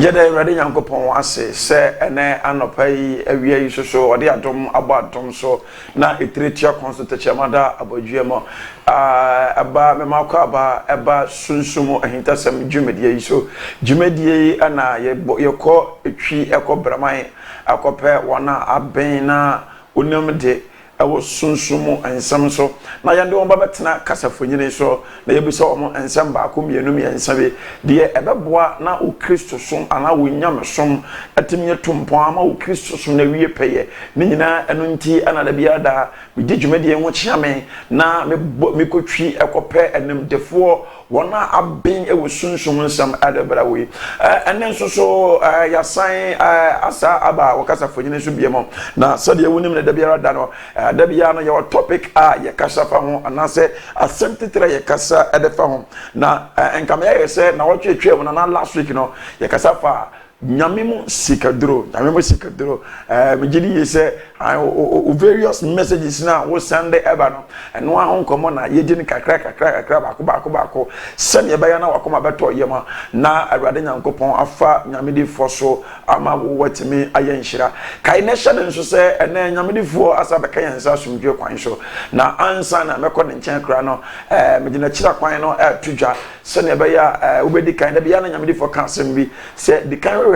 Yada Radi Yankopon ase se ene anopa yi awia yi soso ode adom abadom so na etretia consultation mada abojuemo aba memako aba sunsumu ahintasem dwumedie yi so dwumedie yi ana yekọ etwi ekọ braman akope wana aben na onamde ewo sunsumu ensam so na yande won babetena kasafonyine so na yebisa omo ensam ba ko mienu miensa be de ebeboa na o Kristo som ana wo nyame som atimye tompo ama o Kristo som na wie peye ni nyina eno nti ana da bia da bidi dwumade ho chiame na me kotwi ekope enem defo wona aben ewo sunsum nsam adabra we enen so yasan asa aba wakasafonyine so biemo na sade wonim na da bia da no da bia no your topic ye kasa fa ho anase asemptetre ye kasa edefa ho na enkama ye se na wotwetwe na last week no ye kasa fa nyamemu sikadro megidi ye se various messages na wo send eba no eno ahon komo na ye gini kakra bako send ye baya na wakoma beto yema na awade nyankopon afa nyamedi foso ama wo watimi ayenhira kai ne hyade nso se ene nyamedi fo asa beka yensa sumdwe kwan so na ansa na mekọ ne nchen kra no megina kira kwan no tudwa send ye baya ubedi kan da bia na nyamedi fo kansem bi se di kan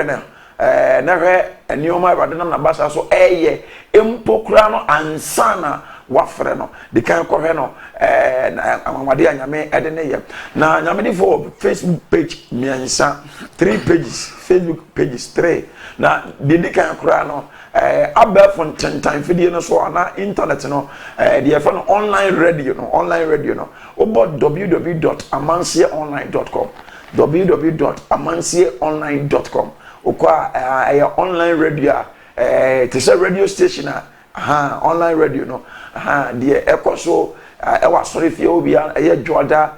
na hwe enioma awade na basa so eye empokura no ansana wafre no de kan ko hwe no na amwade anyame ede ne ye na nyame di for Facebook page miansa 3 pages Facebook pages 3 na de kan kura no abel fonten time fidie no so na internet no de fa no online radio no obo www.amanseonline.com www.amanseonline.com okwa online radio it is a radio station online radio no de ekoso ewa sori fie obia joda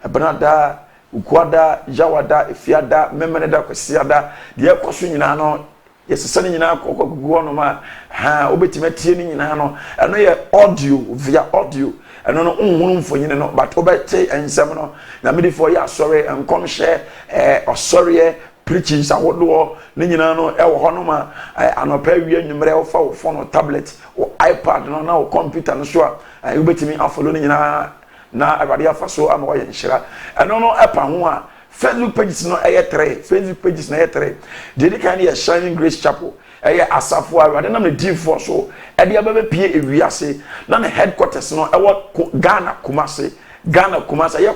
benada ukwada jawada efiada memeneda kwesiada de ekoso nyina no yesese nyina kokogugo no ma obetimatie nyina no eno ye audio via audio eno no unhunu mfonyine no but obete ensem no na medi for ya sorry enkom share osori preaching sawodo ne nyina no ewo hono ma anopa wie nwumre wo fa wo phone tablet wo iPad no na wo computer no so a ubetimi afolo ne nyina na awade afaso ama wo yenhira eno no epa ho a Facebook pages no 3 Facebook pages na 3 dedi kan ye Shining Grace Chapel asafo awade na me di for so ede abebe pie ewiase na ne headquarters no ewo Ghana Kumasi ye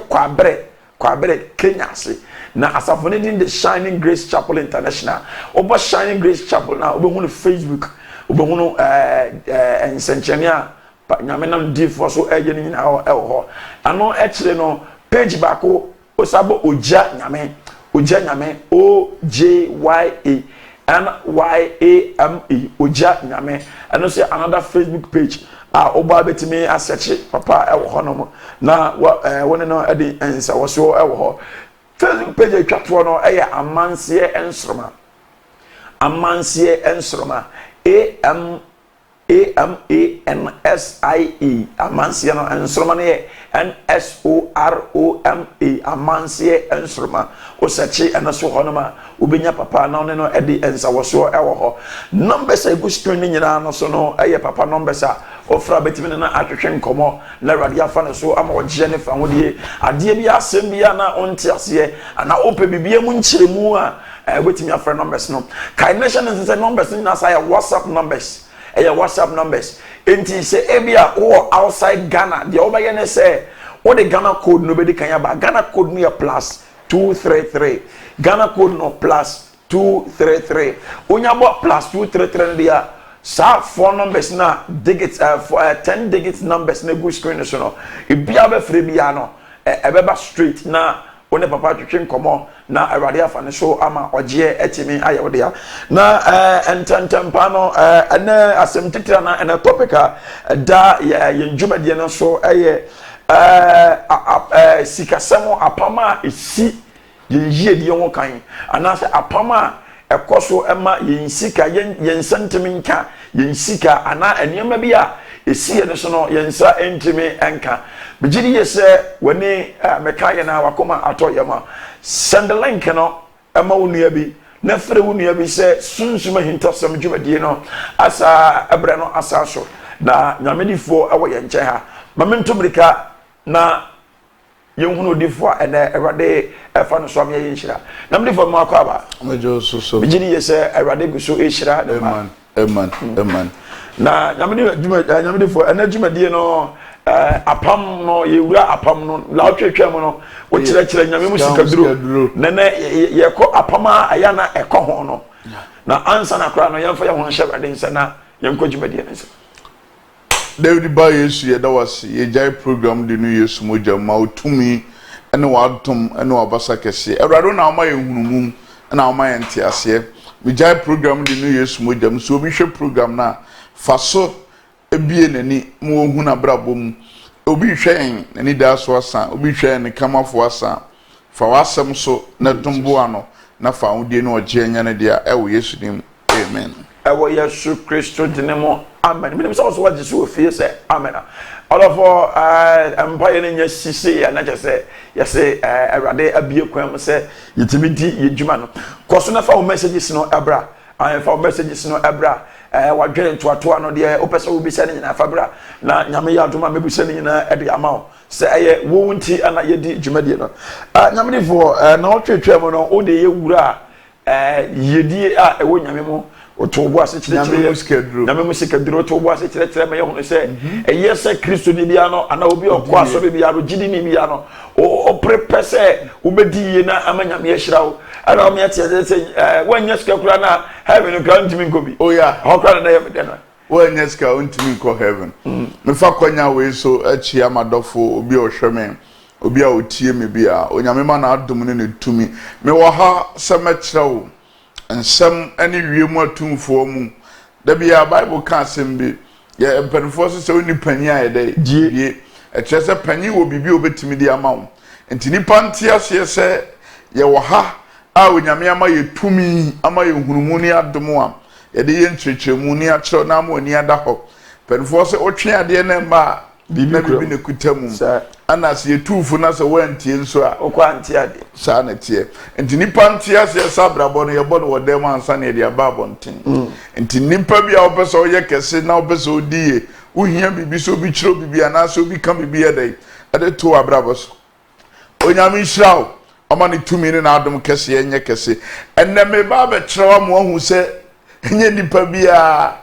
kwabere Kenya se na asafo ne din the Shining Grace Chapel International obo Shining Grace Chapel na obo hunu Facebook obo hunu ensenchenia nyame na di for so eje ni nyina ho ano ekire no page bako osabo oja nyame OJYANYAME oja nyame ano say another Facebook page oba betimi asearch papa ewo hono na woni no edi ensa wo so ewo ho Facebook page atwato no amansie ensroma amansie ensroma AMANSIE amansie no ensroma ne NSOROMA amansie ensroma o search anaso hono ma obenya papa na no edi ensa wo so ewo ho numbers egu screen nyina no so no papa numbers ofra betimi na atwetwe nkomo na radio afa no so ama ogye ne fa hodie ade bi asem bia na onti ase na ope bibie mu nkyeremu a betimi afra numbers no kai nation say numbers na say WhatsApp numbers enti say ebia wo outside Ghana de obaye ne say what the Ghana code no be kan ya ba Ghana code no plus 233 Ghana code no plus 233 onya bo plus 233 dia sa 4 numbers na digits 10 digits numbers na go screen so no e bia be free bia no ebeba straight na one papa twetwe nkomo na awade afa ne so ama ogye etimi ayewde ya na ententempa no ene asemtitira na ene topica da yenjumade no so sikasemo apama esi yenjie de yon kan anase apama ekoso ema yensika yensentimi nka yensika ana enema bia esi ye so no yensa entimi enka bigidi yese wani mekaye na wakoma atoyema send the link no ema wonu bi na fere wo nua bi se sunsuma hintasam dwumadie no asa ebre no asa so na nyamedifo ewo ye nche ha mamentomrika na yenhunu difo ene Awurade efa no so am ye nhira na medifo mo akwa ba mejo so bigini ye se Awurade guso ehira amen na nyamedifo ene dwumadie no apam no yewura apam no la otwetwa mu no wo kyerɛkyerɛ nyame mu sikaduro nene ye ko apama aya na ɛkɔ ho no na ansa na kra no yɛmfa yɛ ho hyɛ Awurade nsa na yɛnkɔ dwumadie nsa David ba Yesu ye da wase ye jai program de no Yesu moja ma otumi ene wadom ene wabasa kese Awurade na ama ye hunumum na ama ye ntiase me jai program de no Yesu moja so obi hwe program na faso ebie nani mo hu na brabom obi hwen nani da so asa obi hwen ne kamafo asa fa wasem so na tumbo ano na fa wodie no oje anya ne dia ewo Yesu nim amen ewo Yesu Kristo dinemo amen me so what Jesus will feel say amen all of empire ne nya sisi ya na je say Awurade abie kwan say yitimi di yedwuma no koso na fa wo messages no ebra fa wo messages no ebra wadwene toatoa no de opese wo bisa ne nyina fabra na nyame ya adoma mebisa ne nyina ede amawo se eye wo nti ana yedi dwumadie no nyame defo na otwetwa mu no o de ye wura yedi a ewo nyame mu otobo ase kyerɛkyerɛ nyame mu sikaduro otobo ase kyerɛkyerɛ me yehu se eye se Kristo ni bia no ana obi okɔ aso bia no gidi ni bia no o prepare se ubedi ye na amanyame ye hyirawo ana o me ate se wanya sikakura na heaven no kan timi nkobi oh yeah hokra na ye me de no wanya sika ontimi nko heaven me fa kwanya we so achi amadofo obi ohweme obi a otie me bia onyame ma na adom ne tumi me wo ha se mekyerɛwo nsem ani wiemu atumfo mu da bia Bible ka asem bi ye mpanfo so se oni pani ayede die ekyerɛ pani wo bibi obetimi di ama wo enti nipa ntiase se ye wo ha a onyame ama ye tumi ama ye hunumu ni adom a ye de ye ntrekyeremu ni akyerɛ na ama oni ada hɔ mpanfo se otwe ade na ma bibi ne kutamu ana se yetufu na se wantie nso a okwa antie ade sa na tie enti nipa ntia se sabrabo no ye bo no wodem ansa na ye de aba bonten enti nipa bia opese o ye kese na opese odie uhia bibi so bi kyerɛ bibi ana so bi ka bibi edai ade to abrabo so onyame hyirawo ama ne tumi ne na adom kese enye kese enne me ba be kyerɛ mo ahu se enye nipa bia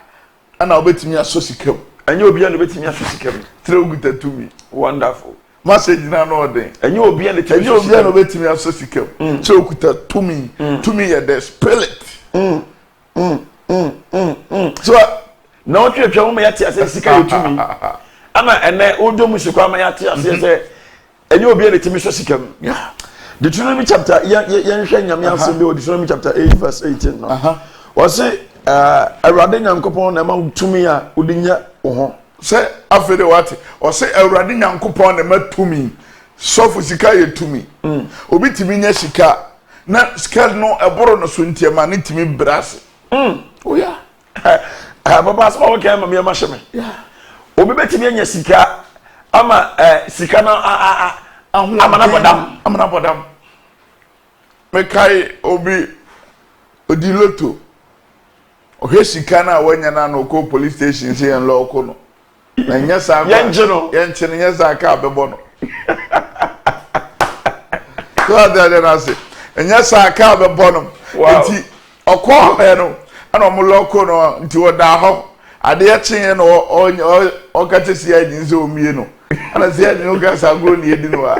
ana obetimi aso sikam enye obi a no betimi aso sikam treguta tumi wonderful message na no den enye obi a no betimi aso sikam so okuta tumi ye the spirit so na o twetwa wo ma yate ase sika ye tumi ama ene odom sikwa ma yate ase se enye obi a betimi so sikam yeah Deuteronomy chapter yen hwe nyame asem be Deuteronomy chapter 8 verse 18 no was say Awurade Nyankopɔn na ma tumi a odinya wo ho se afede wate o se Awurade Nyankopɔn na ma tumi sofu sika ye tumi obi timi nya sika na sika no eboro no so ntiema ne timi brase oh yeah baba so okay ma me ma hyeme yeah obi betimi nya sika ama sika na amana bodam me kai obi odiloto o sika na wanya na no ko police station se en lo ko no na nya sa ko yenche no nya sa ka bebo no so ada na se nya sa ka bebo no enti okọ he no ana mo lo ko no enti oda ho ade ye chen no o ka te si ajin se o mie no ana se ajin o ga sa gro ni edi no a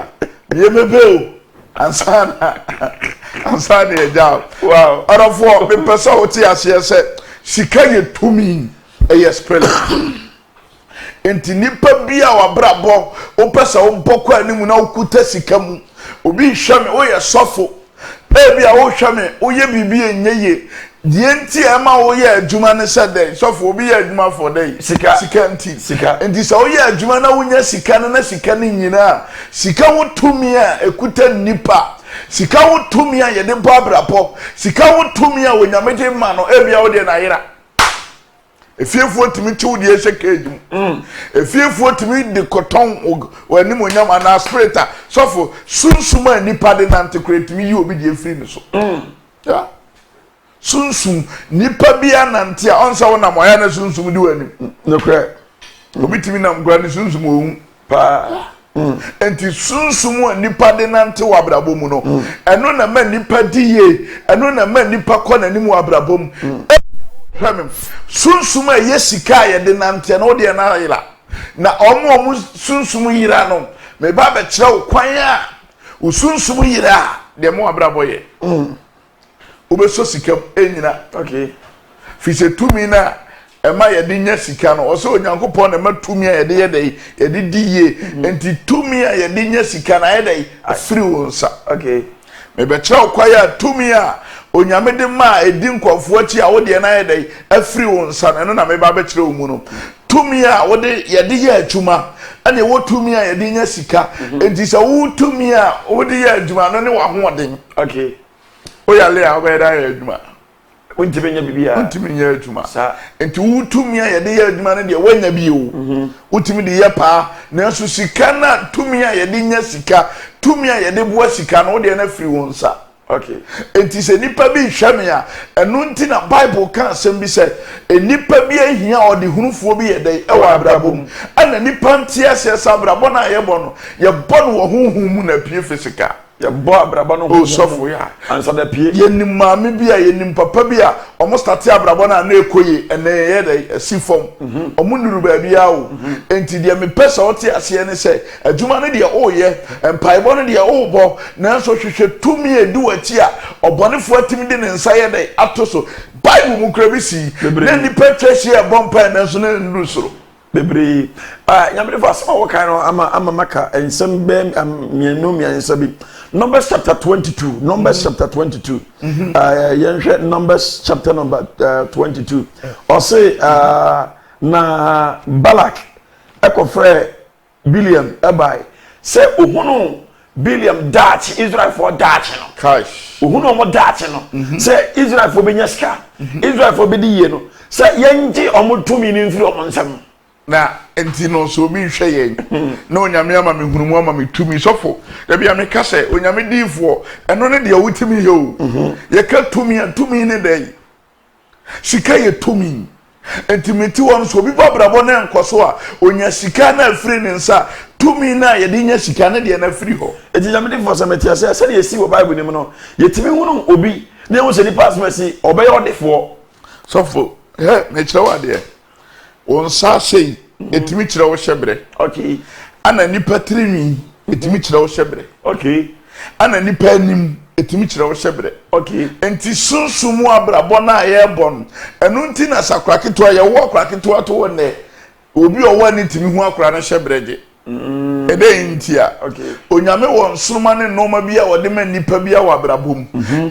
ye mebe o ansana e ja wow arafo be pesa o ti ase se sika ye tumi e spirit enti nipa bia wa brabo o pesa o bokọ animu na okuta sika mu obi hwame o ye sofo e bia o hwame o ye bibi enyeye die enti e ma o ye adwuma ne sede sofo obi ye adwuma for day sika enti so o ye adwuma na wonya sika na sika ne nyina sika wo tumi a ekuta nipa sika wo tumi a ye de brabo sika wo tumi a wonyamede ma no e bia o de na yira efiefuo timi ti wodi ehye kejum efiefuo timi de koton wani monyam ana spirita sofo sunsuma nipa de nante kretimi yi obi de efiri ne so yeah sunsum nipa bia nante a onsa wona moya na sunsum di wani nokre obitimi na mgura ni sunsum ohu pa enti sunsum nipa de nante wa abrabom no eno na ma nipa diye eno na ma nipa kɔ na nimu abrabom sunsum a yesika ye de nante na ode na yira na omo sunsum yira no me ba be kyerɛ kwan a usunsum yira de mo abrabo ye obeso sika enyina okay fise tumi na ema ye de nya sika no oso onyankopɔn na ma tumi a ye de ye de diye enti tumi a ye de nya sika na ye de afiri wonsa okay me be kyerɛ kwaya tumi a onyame de ma edi nkɔfo achi a wo de na ye de afiri wonsa no na me ba be kyerɛ wo mu no tumi a wo de ye de ye atuma ane wo tumi a ye de nya sika enti sɛ wo tumi a wo de ye adwuma no ne wa hoɔden okay oyale a obeda ya adwuma untimi nya bibia untimi nya adwuma sa enti wutumi a yede ya adwuma ne de wanya bi o utimi de ye pa na so sika na tumi a yede nya sika tumi a yede boa sika no de na firi wonsa okay enti se nipa bi hwame a eno nti na bible kan asem bi se nipa bi ahia ode hunufuo bi yede e wa abrabom ana nipa ntia se sabrabo na ye bono ye bono wo honhum mu na pie fisika ya bo abrabo no o sofo ya ansa da pie yenim maame bi a yenim papa bi a omo start abrabo na na ekoyi ene ye da asifom omo nuru ba bi a o enti de me pesa ote ase ne se adwuma ne de o ye empaibo ne de o bo na so hwehwe tumi edu achi a obonefo atimi de ne nsa ye da atoso bible mu kra bi si na ni petreshi e bompa na so na nuru soro bebre nyamre fa sama wo kan no ama maka ensem be mienu miensa bi Numbers chapter 22 Numbers chapter 22 yenhwe Numbers chapter number 22 or say na Balak ekofre Biliam ebai say ohunu Biliam dachi Israel for dachi no Kash ohunu mo dachi no say Israel for benyaska Israel for bedi ye no say yenji omutumi ni mfiri omonsam na enti no so bi hwe yen na onyame ama me hunumu ama me tumi sofo da bia me ka se onyame difo eno ne de wutimi yo ye ka tumi ne dai sika ye tumi enti meti won so bi babrabo na enkoso a onya sika na afiri ne nsa tumi na ye de nya sika na de na afiri ho enti nyame difo se metia se ye si wo bible nim no ye timi hunu obi na wo se ni pass mercy obey odefo sofo me kire wa de on sa sei etimi kire wo hyebre okay ana nipa trinwi etimi kire wo hyebre okay ana nipa anim etimi kire wo hyebre okay enti sunsumu abrabo na ye bon enu nti na sakraketo ye wo kraketo to wonne obi owa ni timi hu akra na hyebrege ede ntia okay onyame won suruma ne noma bi a wode ma nipa bi a wabrabom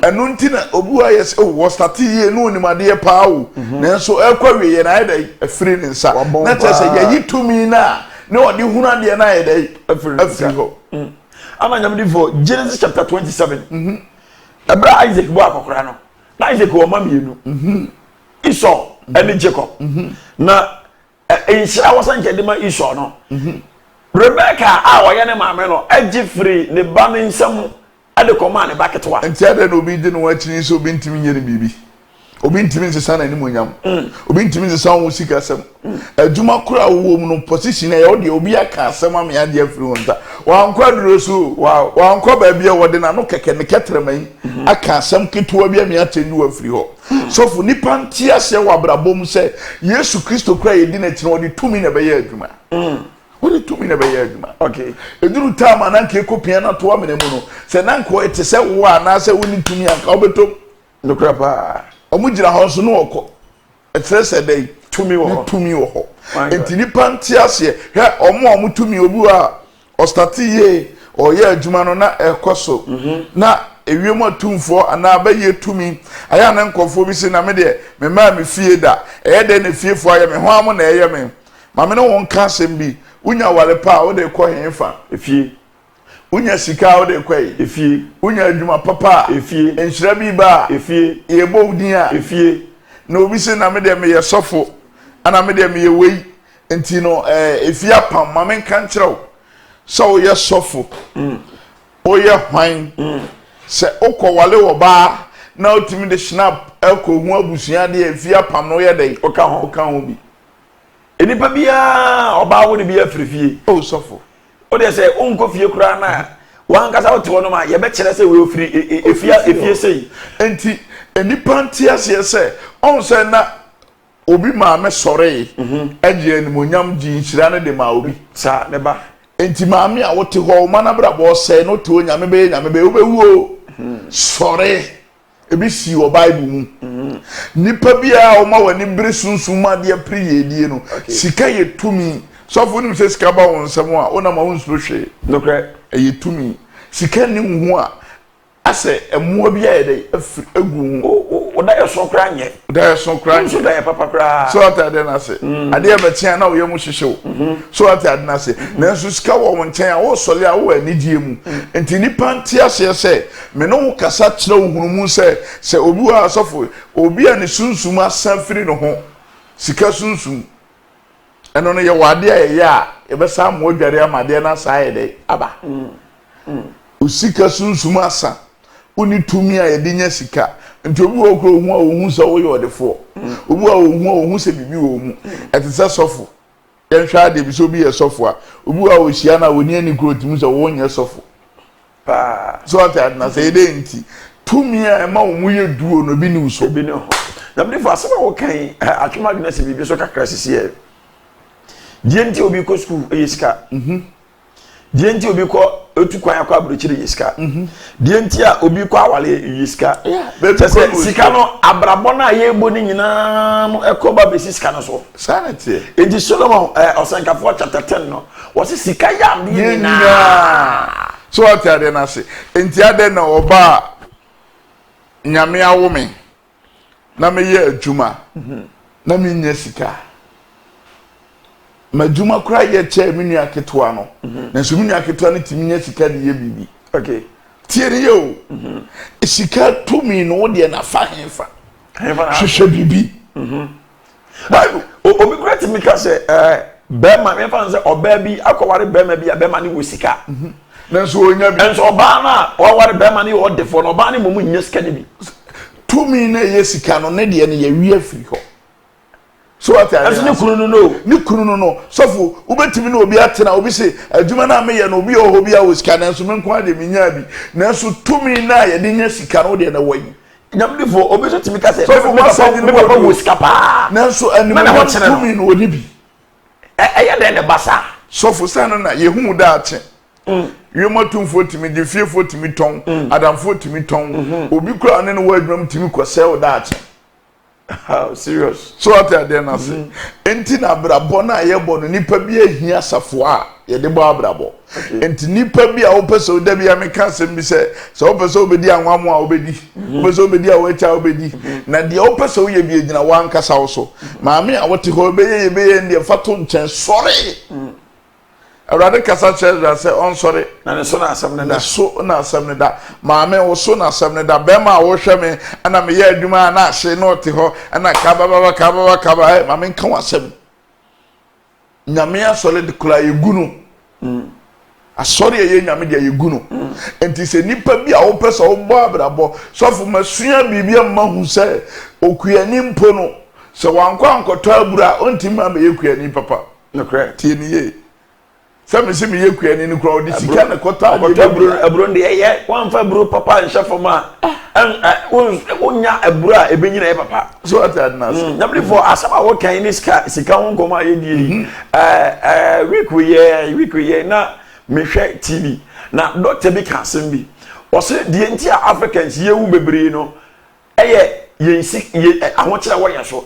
enu nti na obi wa yes wo start ye no onimade pa o nanso ekwa we ye na ede afiri ne nsa na tese ye yitumi na ne ode hunu ade na ede afiri ho ama nyame difo Genesis chapter 27 Abra Isaac bo akokora no na Isaac wo ma mienu Esau and Jacob na enhira wasanke de ma Esau no Rebecca wa ne maame no agi free ne ba ne nsam ade koma ne baketwa enti ade no obi di no wachini so obi ntimi nyere bibi obi ntimi nsesa na animu nyam obi ntimi nsesa wo sika asem adwuma kura wo mu no position e ode obi aka asem am ya de afiri wonta wa nkwa duro so wa nkwa ba bia wode na no keke ne ketreman aka asem ketuwa bia me atendu afiri ho so fu nipa ntia se wa brabom se Yesu Kristo kura yedi na kire ode tumi na be ya adwuma wole tumi na be ya adwuma okay eduru tama na nke kopia na to amene mu no se na nko ete se wo ana se woni tumi anka obetom nokra pa omugira ho so no okọ etrese dey tumi wo ho enti nipa ntiase hwe omo tumi obu a ostati ye o ye adwuma no na ekoso na ewiemu atumfo ana abaye tumi aya na nkofo bi se na me de me ma me fie da de na fiefo aye me ho am na eye me ma me no won ka asem bi unya wale pa wo de kɔ henfa efie unya sika wo de kɔ efie unya adwuma papa efie enhyira bi ba efie yebo udin a efie na obi se na me de me ye sofo ana me de me ye wei enti no efie apam ma me kan kyerɛw so wo ye sofo o ye hwan se okɔ wale wo ba na otimi de snap eko hu abusua de afia pam no ye dey oka ho bi enipa bia oba wo ne bia frifie o sofo o de say onko fie kura na wan kasa wo te wono ma ye be kire say we ofiri efie sei enti enipa ntiase say on say na obi ma me sore eje animonyam ji nhira ne de ma obi sa ne ba enti maame a wote ho ma na bra bo say no to nyame be obewu sore ebi si o bible mu nipa bia o ma wani bere sunsuma de priye die no sika ye tumi so fo nim se sika ba won nsem a ona ma won hwe no kre ye tumi sika ni hu a ase emo bia ye de egu o da ye so kra nye da ye so kra nye so da ye papa kra so ata de na se ade e be tia na wo ye mu hwehwe so ata de na se na so sika wo won chen a wo sole a wo anidie mu enti nipa ntia se me no kasa kire wo hunumu se obi wa asofo obi a ne sunsum asafiri no ho sika sunsum eno no ye wade a ye a e be sa mo dware amade na sa ye de aba usika sunsum asa uni tumi a ye de nya sika nti obi wo kro hu a ohun so wo ye odefo obi a ohun se bibi wo mu etisa sofo yen hwa de bi so bi ye sofo a obi a ohia na woni ani kro timu so wo nya sofo pa so ata na se de nti tumi a ma wo mu ye duo no bi ni uso bi ni ho na bi fo asema wo kan atwoma gna se bibi so kakra sisi die nti obi ko school eyiska die nti obi ko etu kwan akwa abrochire yiska die nti a obi ko awale yiska be sika no abrabo na ye ebo ni nyina no ekoba be sika no so sanity enti Solomon osankafo chapter 10 no wose sika ya amde nyina so atade na se enti ade na oba nyame awome na me ye adwuma na me nya sika majuma kura ye che minu aketwa no na so minu aketwa no timinya sika de ye bibi okay tiere yo sika tumi no de na fa henfa hwehwe bibi obi kura timika se bema me fa nse oba bi akoware bema bi bema ni wo sika na so onya bi enso oba na waware bema ni o defo no oba ni momu nya sika de bi tumi na ye sika no ne de ne ye wi afiri ho so what are you no ni kunu no sofo ubetimi na obi atena obi se adwuma na me ye no obi o obi a wo sika na so me nko ade minya bi na so tumi na ye de nya sika no de na wayi nyamdefo obi so timi ka se sofo ma se me papa wo sika pa na so animu tumi no oni bi eye de ne basa sofo sana na ye hu da ache yema tumfo timi de fiefo timi ton adamfo timi ton obi kura ne no wa adwuma timi kwase wo da ache. How serious? So what are they na say? Enti na brabo na ye bo no nipa bi ahia safo a ye de bo abrabo. Enti nipa bi a wo pese o da bi ameka asem bi se wo pese obedi anwamo a obedi. Wo pese obedi a wo echa obedi. Na de wo pese wo ye bi agina wan kasa wo so. Maame a wote ho be ye ndie fato nchen sori. Awurade kasa chere say on sorry na ne so na asem ne da so na asem ne da maame wo so na asem ne da be ma wo hwe me ana me ye adwuma na ahye no te ho ana kaba maame nka wasem nyame asole de kula yegunu asori ye nyame de yegunu enti se nipa bi a wo pese wo bo abrabo sofo masua bibia mahu se okuyani mpo no se wankwa ankoto abura ontima be yekuyani papa no correct tie ni ye Some see me yekuani ni kwa odi sika na kota aburo de ye wan fa aburo papa nsha foma wonya aburo a ebenyina ye papa so atadna so nyabli for asaba wo kan ni sika won koma ye di week we na mehwe TV na doctor bi kan sem bi o se die nti a Africans ye wu bebre no eye ye sik ye ahokira wo ye so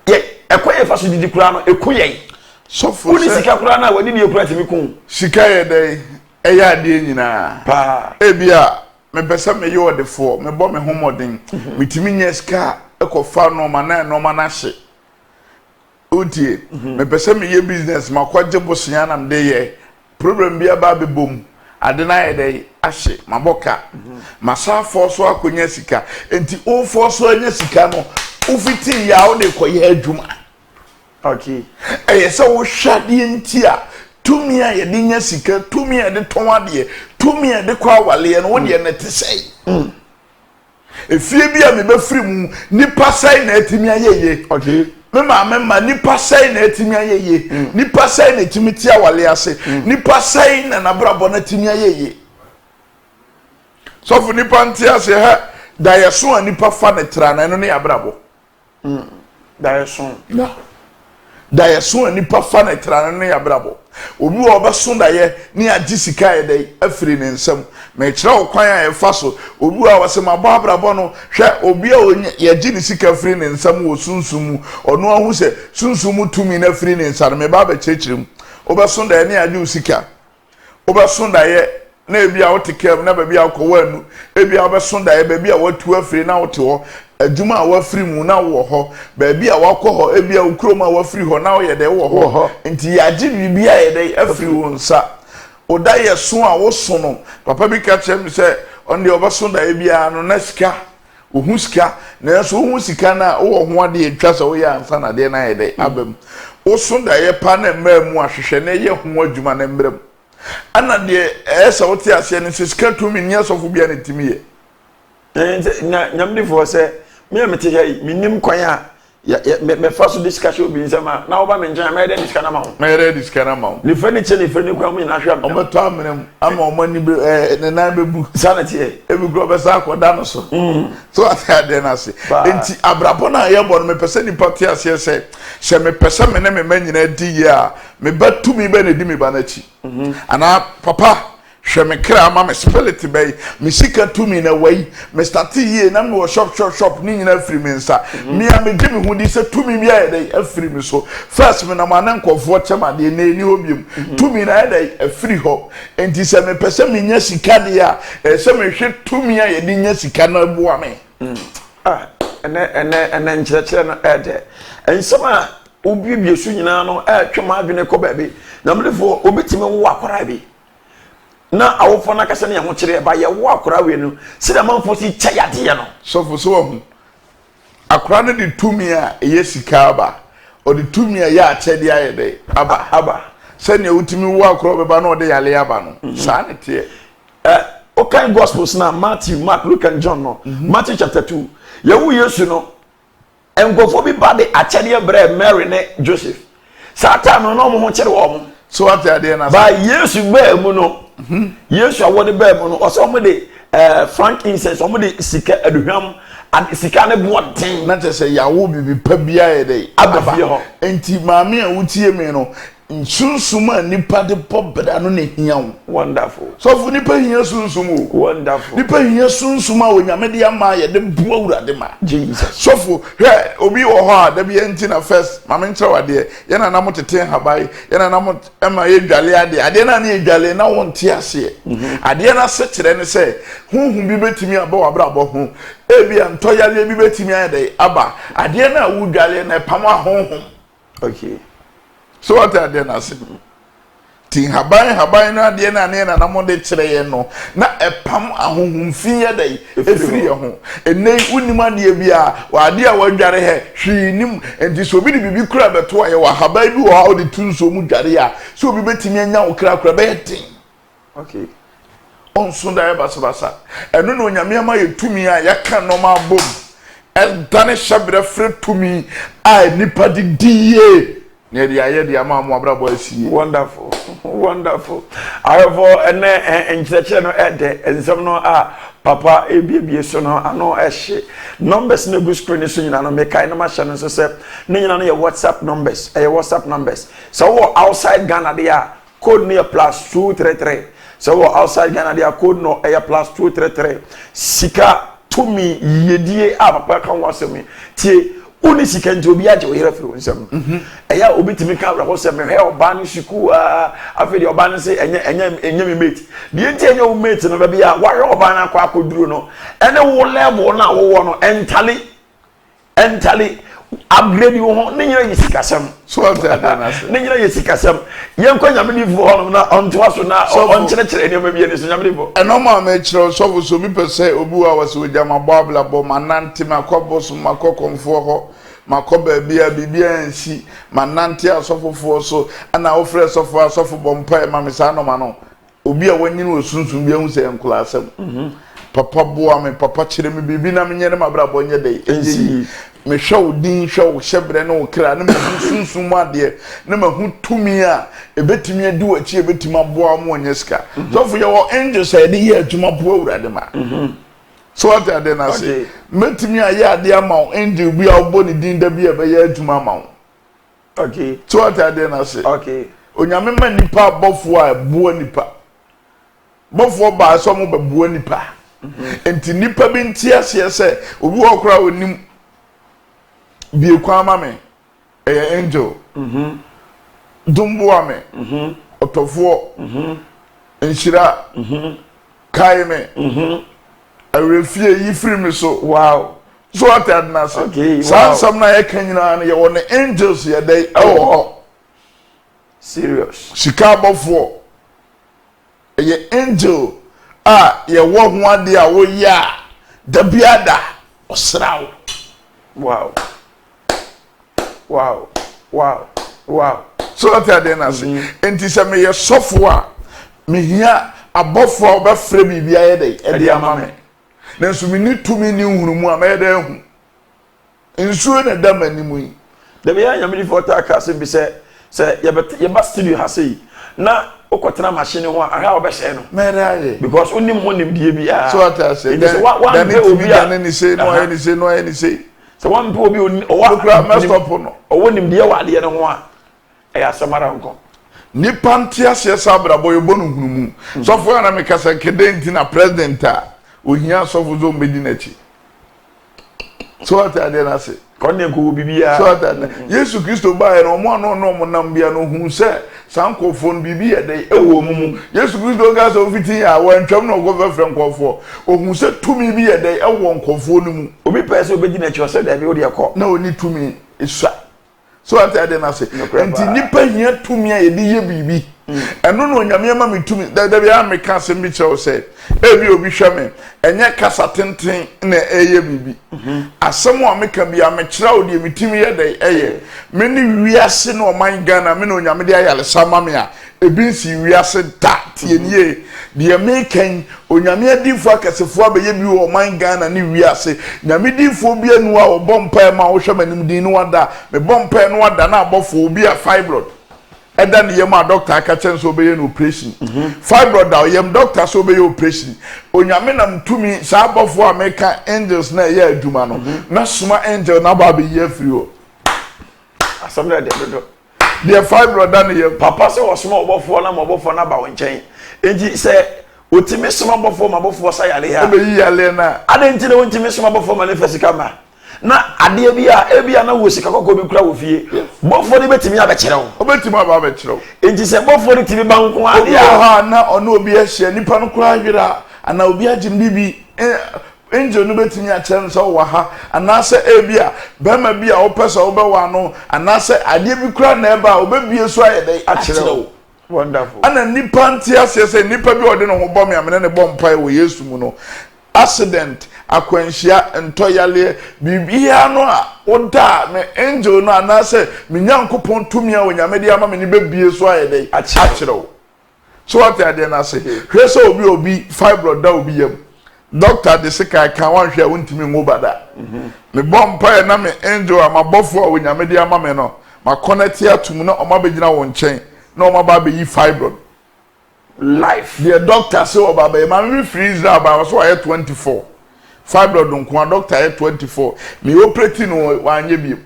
ye ekoye fa so didi kura no ekoye so for uni sika kura na wadi ne kura timi kun sika ye dey eya de nyina pa ebia me pesa me yo de fo me bo me homodin mitimi nya sika ekofa no ma na hye odie me pesa me ye business makwaje bosia na mde ye problem bia ba bebom ade na ye dey ahye maboka masafo so akonya sika enti o fo so anya sika no ufiti ya o de koye adwuma. Okay. So wo hwade nti a tumi a ye de nya sika tumi a de ton ade tumi a de kwa wale no wo de na te sei efie bi a me be free mu nipa sai na etimi ayeye okay mema nipa sai na etimi ayeye nipa sai na etimi ti awale ase nipa sai na nabrabo na etimi ayeye so fu nipa nti ase ha da yeso a nipa fa na tra na no ne abrabo da yeso na da yeso a nipa fa na tra na ne abrabo obi wo obeso da ye ne agisika ye dai afiri ne nsam me kire okwan a ye fa so obi wa wase mabo abrabo no hwe obi a ye gi ne sika afiri ne nsam wo sunsumu ono ahu se sunsumu tumi na afiri ne nsam me ba ba chechirem obeso da ye ne agi usika obeso da ye na ebi a wotekem na baby akọwa anu ebi a obeso da ye baby a watu afiri na wote ho adwuma a wafiri mu na wo ho baby a wakọ ho ebi a ukroma a wafiri ho na wo ye de wo ho nti ya gi bibia ye de afiri wo nsa oda ye so a wo so no papa bi ka chem se on de obeso da ebi a no na sika ohun sika na so ohun sika na wo ho ade etwa so wo ya ansa na de na ye de abam wo so da ye pa na mmamu ahwehwe na ye ho adwuma na mbrem ana de esa wote ase ne sika tumi nya sofo bia ne timiye nyamdi fo se me mete ya minim kwan a me fa so discussion obi nsema na oba me njan me de discussion na ma ho me de discussion na ma ho ni fani che ni fani kwa mu na hwa o beto amnem ama o mani ne na bebu sanity e bi gro be sa akoda no so so ade na se enti abrabo na ye bo no me pese ni pati ase se me pese me ne me manyina di ya me batu mi be na di me ba na chi ana papa hwe me kra ama me spirit bay me sika tumi na wai me start ye na me shop ni nyina free me nsa me a me gimi hu di se tumi mi aye dey free me so first me na ma na nkofo chema de na ni obiem tumi na aye dey free ho enti se me pese me nya sika de a se me hwe tumi aye di nya sika na boa me ene nkyerɛkyerɛ no ɛde ensema obi biesu nyina no twema adwene kɔ baabi na mlefo obetime wo akwara bi na awofo na kasa ne ho kyerɛ ba ye wo akora we no sida manfo si kyayade no so fo so ho akora ne de tumi a ye sika ba o de tumi a ya akyɛde aye de aba sɛ ne wutimi wo akora be ba na o de yale aba no saa ne te okay gospels na Matthew, Mark, Luke and John no Matthew chapter 2 yewu Yesu no engofo bi ba de akyɛde bre Mary ne Joseph satan no no mo ho kyerɛ wo mo so what ade na ba Yesu ba mu no Yesu awode ba mu no o so mo de frankincense o mo de sika aduhwam and sika ne boten na te se yawo bibi pa bia ye de abafie ho enti maame a wutie me no nsunsuma nipa de pobeda no ne hiawo wonderful so fu nipa hia sunsumu wonderful nipa hia sunsuma onyame de ama ye de bua urade ma Jesus so fu obi wo ho a da bi enti na first maame nkyerɛ wade ye na na motete habai ye na na mot ema ye dwale ade na na ye dwale na wonte ase ade na se kyerɛ ne se hunhun bi betimi aba wabra abo ho ebi antoyale bi betimi ade aba ade na wu dwale na pam ahonhom okay so what are they na say tin haban na de na ne na mo de kire ye no na epam ahohumfi ye dai efiri ye ho enne unima de bia wa de a wadware he hwinim enti so bi de bibi kura beto ye wa haban bi wa o de tunso mu dware a so bi betimi anya wo kra be tin okay on so da basa eno no nyame ama ye tumi a yaka no ma bom dane shabre fre tumi a nipa di die ne dia ye dia ma mo abrabo asi wonderful wonderful ayefo ene enkyerɛkyerɛ no ɛde ensɛm no a papa ebiebie so no ano ɛhye numbers na go screen so nyina no mekai na ma hye no so sɛ ne nyina no yɛ WhatsApp numbers so wo outside Ghana dia code no +233 so wo outside Ghana dia code no +233 sika tumi yedie a papa kan wasɛm tie uni sika nti obi agye oyere firi nsɛm eya obi timi ka bra ho sɛ me hɛ oba no suku afedi oba no sɛ enye me mate de nti enye wo mate no ba bia wa hɛ oba no akɔ akɔduru no ene wo level na wo wo no entally upgrade wo ho ne nyina yisikasɛm so after that na say ne nyina yisikasɛm yenko nyame ni fu ho no na onto aso na onkyerɛkyerɛ ne ma bia ne so nyame ni fu eno ma ma kyerɛ so so bi pese obu a wase ogya ma babla bo manante makɔbɔ so makɔkɔmfo ho makoba bia bibia nsi manante asofofo so ana ofre asofo bompa ma me sa no ma no obi a wanyini osunsun bia hu sɛ nkola asɛm papa boa me papa kyerɛ me bibi na menye ne mabrabɔ nye dey enzi me hwɛ din hwɛ wo hyebre ne wo kra ne me sunsun mu ade ne me hu tumi a ebetimi adi wachi ebetimi aboa mo onye ska so for your angels say dey adwuma boa urade ma so what ade na say metimi aye ade ama angel bi a obo ne din da bi e be ya adwuma ma wo okay so what ade na say okay onyame ma nipa abofo a boa nipa bofo ba so mo be boa nipa enti nipa bi ntiase se obi wo kra onim bi ekwa ma me angel dumboa me otofo enhira kai me arefie yi free me so wow so what adna so okay sam na ye kanyina na ye won angels ye dey serious sikabofo ye angel ye wo ho ade a wo ya da biada osrawo wow wow wow wow so what ade na say enti se me ye sofo a me hia abofo a obefre bibia ye dey e dey ama me nanso me ni tumi ni hurumu a me dey hu nsuo na da manimu yi da be ya nyamedi foto aka se bi se ye ba studio ha sei na okotena machine ho a ha obehye no me dey because onim monim die bi ah so what I say then obi dan ni say no any say no any say so one pe obi okra must stop no owonim die wa de no ho a e asamara nko nipa ntiase sabrabo ye bonu hunumu so for na me kasa kedenti na president a ohia so for zo medinachi so what I dey na say konne ko bibia so that Yesu Kristo ba no mo no nam bia no hu se sankofo no bibia dey ewo mu Yesu Kristo ga so fitin a wantwam no go fefre nkofo ohun se tumi bi ye dey ewo nkofo no mu obi pese obedi na chi se da bi o de ekọ na oni tumi isa so what I dey na say enti nipa hia tumi a ye di ye bibi eno no onyame ma me tumi da bia me ka se mi chew se ebi obi hwe me enye kasa tenten na eye bibi asem a me ka bia me kira o de me timi ye dey eye me ni wiase no man Ghana me no onyame de ayale sama me a ebi nsi wiase da tie nie de me kan onyame adifo akasefo abeye bi o man Ghana ni wiase nyame difo bi anu a obompa ma wo hwe manim din no wada me bompa no wada na abofo obi a fibroid eda ne yema doctor aka chen so be no operation fibroid da yem doctor so be operation onyame nam tumi sa abofo America angels na ye aduma no na suma angel na ba be ye free o asam na de do the fibroid da ne ye papa se wo suma obofo na ba won chen enji se otimi suma obofo ma obofo sa yale ha be yi yale na adenti na wontimi suma obofo ma ne fasika ma na ade bia na wo sika kokko bi kura wo fie bofo ni betimi abekere wo obetimi abekere wo enti se bofo ni timi banko ade ha na ono obi ahia nipa no kura hwera ana obi agim bibi angel no betimi a kire so wo ha ana se ebia bema bia wo pesa wo be wa no ana se ade bi kura na eba obebie so ayede akire wo wonderful ana nipa ntiase se nipa bi ode no ho bom ya mene ne bom pai wo Yesu mu no accident akwanhia ntoyale bibia no a oda me angel no anase me nyankopon tumi a onyame de ama me ni bebie so ayede akyerew so what I dey na say hwese obi fibroid da obi yam doctor de sika kan wan hwe wontimi ngobada me bompa na me angel amabofo a onyame de ama me no ma connect atum na omabegina won chen na omaba be yi fibroid life the doctor say obaba ma me freeze na ba so I 24 fibroid nko doctor I 24 me operate no wanye bi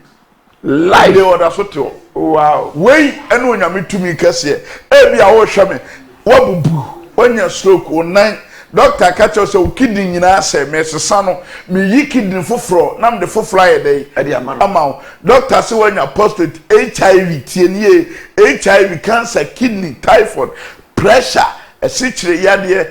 life dey order so to wow wey ene onyame tumi kase e bia wo hwe me wabubu onya stroke onan doctor catch us o kidney nyina ase me sesa no me yi kidney foforo na me de foforo ayede ade amano ama doctor say wanya prostate HIV tienie HIV cancer kidney typhoid pressure esichire yade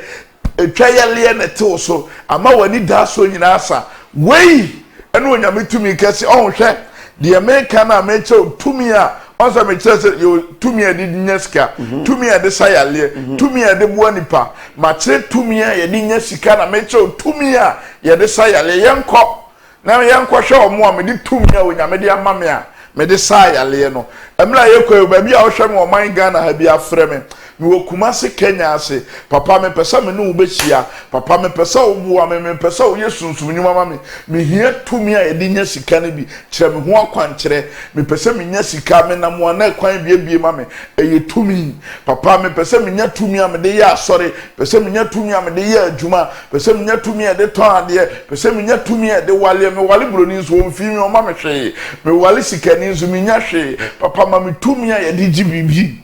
etwayale na te so ama wani da so nyina asa wey ene onyame tumi kase on hwe the American na meche tumi a onso me kire yo tumi a di nyaska tumi a de sayale tumi a de buanipa ma kire tumi a ye di nyasika na meche tumi a ye de sayale yenko na yenko hwe omo a me di tumi a onyame de ama me a me de sayale no emra ye ko ba bia wo hwe me o man Ghana ha bia frɛ me wo Kumasi Kenya ase papa me pesa me no wo behia papa me pesa wo bua me pesa wo yesunsum nyuma ma me hia tumi a yedi nya sika ne bi kire me ho akwankyere me pesa me nya sika me na mo na kwan biebie ma me eye tumi papa me pesa me nya tumi a me de ya asore pesa me nya tumi a me de ya adwuma pesa me nya tumi a de ton ade pesa me nya tumi a de wale me wale broni nso wo mfi me o ma me hwe me wale sika ni nso me nya hwe papa ma me tumi a yedi jibibi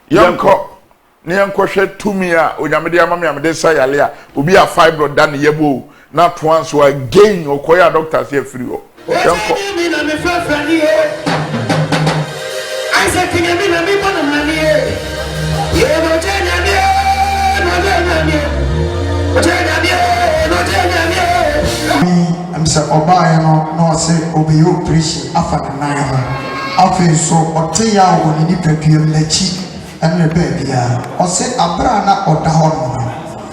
yanko ne yanko hwe tumi a onyamede ama me amede sa yale a obi a fibroid da ne yebo na to anso again okoya doctor say free o yanko I'm say oba no say obi operation afa na nan ho afa so oteya wo ni nipadua lachi ene bebia o say abra na oda ho no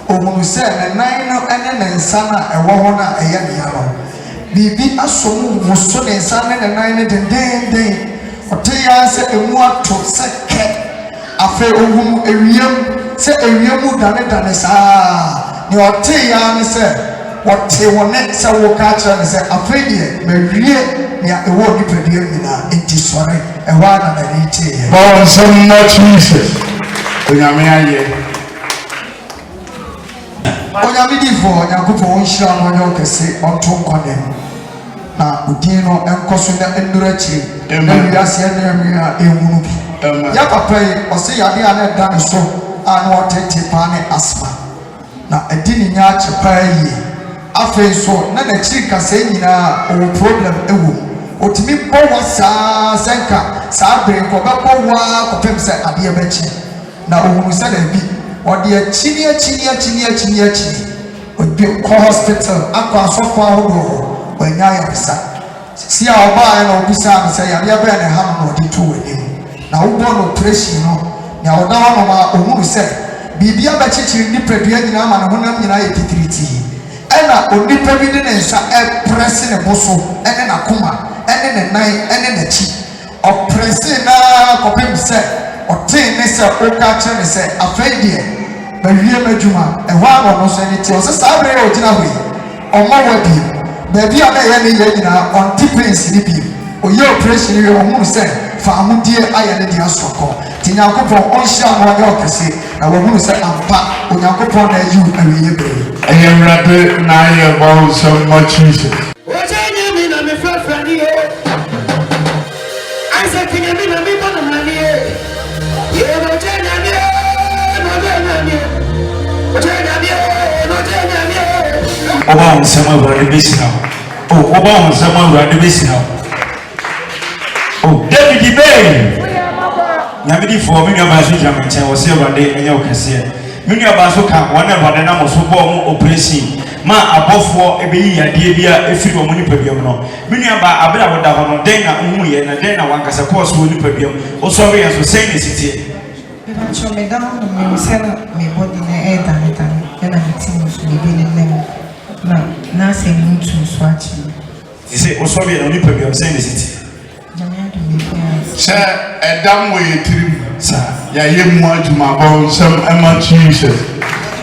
ohunu se ne nan no ene ne nsa na ewo ho na eye ne ya no bibi asomu muso ne nsa ne nan ne den oteya se emu ato se ke afa ohunu ewiem se ewiem dane saa ni oteya ne se wote wone se wo ka kira ne se afedie mawie nia ewo nipadua nyina enti sore ewa na na rite ye bon some not Jesus onyame aye onyame difo yakufo onhira no nyo kese onto nkwane na udin no enkoso na endura chiri na wiase na nwia ehunu bi ya papa yi ose yade ana da ne so anu otete pa ne asma na edini nya chepa yi afen so na na chiri kase nyina o problem ewo otimi bowa sa senka sa bre ko be bowa ko pem se ade bechi na ohunu se da bi ode achini obi ko hospital akwa sofo ahodo wanya ya bisa si a oba na obisa se ya be na ha no ode to wani na wo no operation no na oda ho ma ohunu se bibia ba chichiri nipadua nyina ma na honam nyina ye titiriti ena onipa bi de nsa press ne boso ene na koma ene ne nan ene na chi o press na ko pem se o tin ne se o ka che ne se afedie ba wie madwuma e ho abo no so ne ti o se sabre o gina hoi o ma wadi ba bia na ye ne ye nyina on tipens ni bi o ye operation ye o mu se fa amudie aye ne dia soko ti nyankopon on hia no ye okese na wo mu se ampa o nyankopon na yi awie be ayemrade na ye bon some not Jesus ojenye mi na me frafra ni e Isaac ni mi na mi bona mani e ye ojenye mi no ojenye mi oba nsema wa de besina oba nsema wa de besina David Bay nyamedi fo mi nua ba so jam nche wo se wa de enye okese mi nua ba so ka wona ba de na mo so bo mo operation ma abofo ebeyi yade bia efiri wo nipabiam no mi nua ba abra wo da ho no den na hu ye na den na wankasa course wo nipabiam o so we so sen ne sitie so me da me sela me body na e dan na tin so be ne nem na se muntu so achi ti se o so we na nipabiam sen ne sitie se edam wo yetirim sa ya yemu adwuma bon some ema Jesus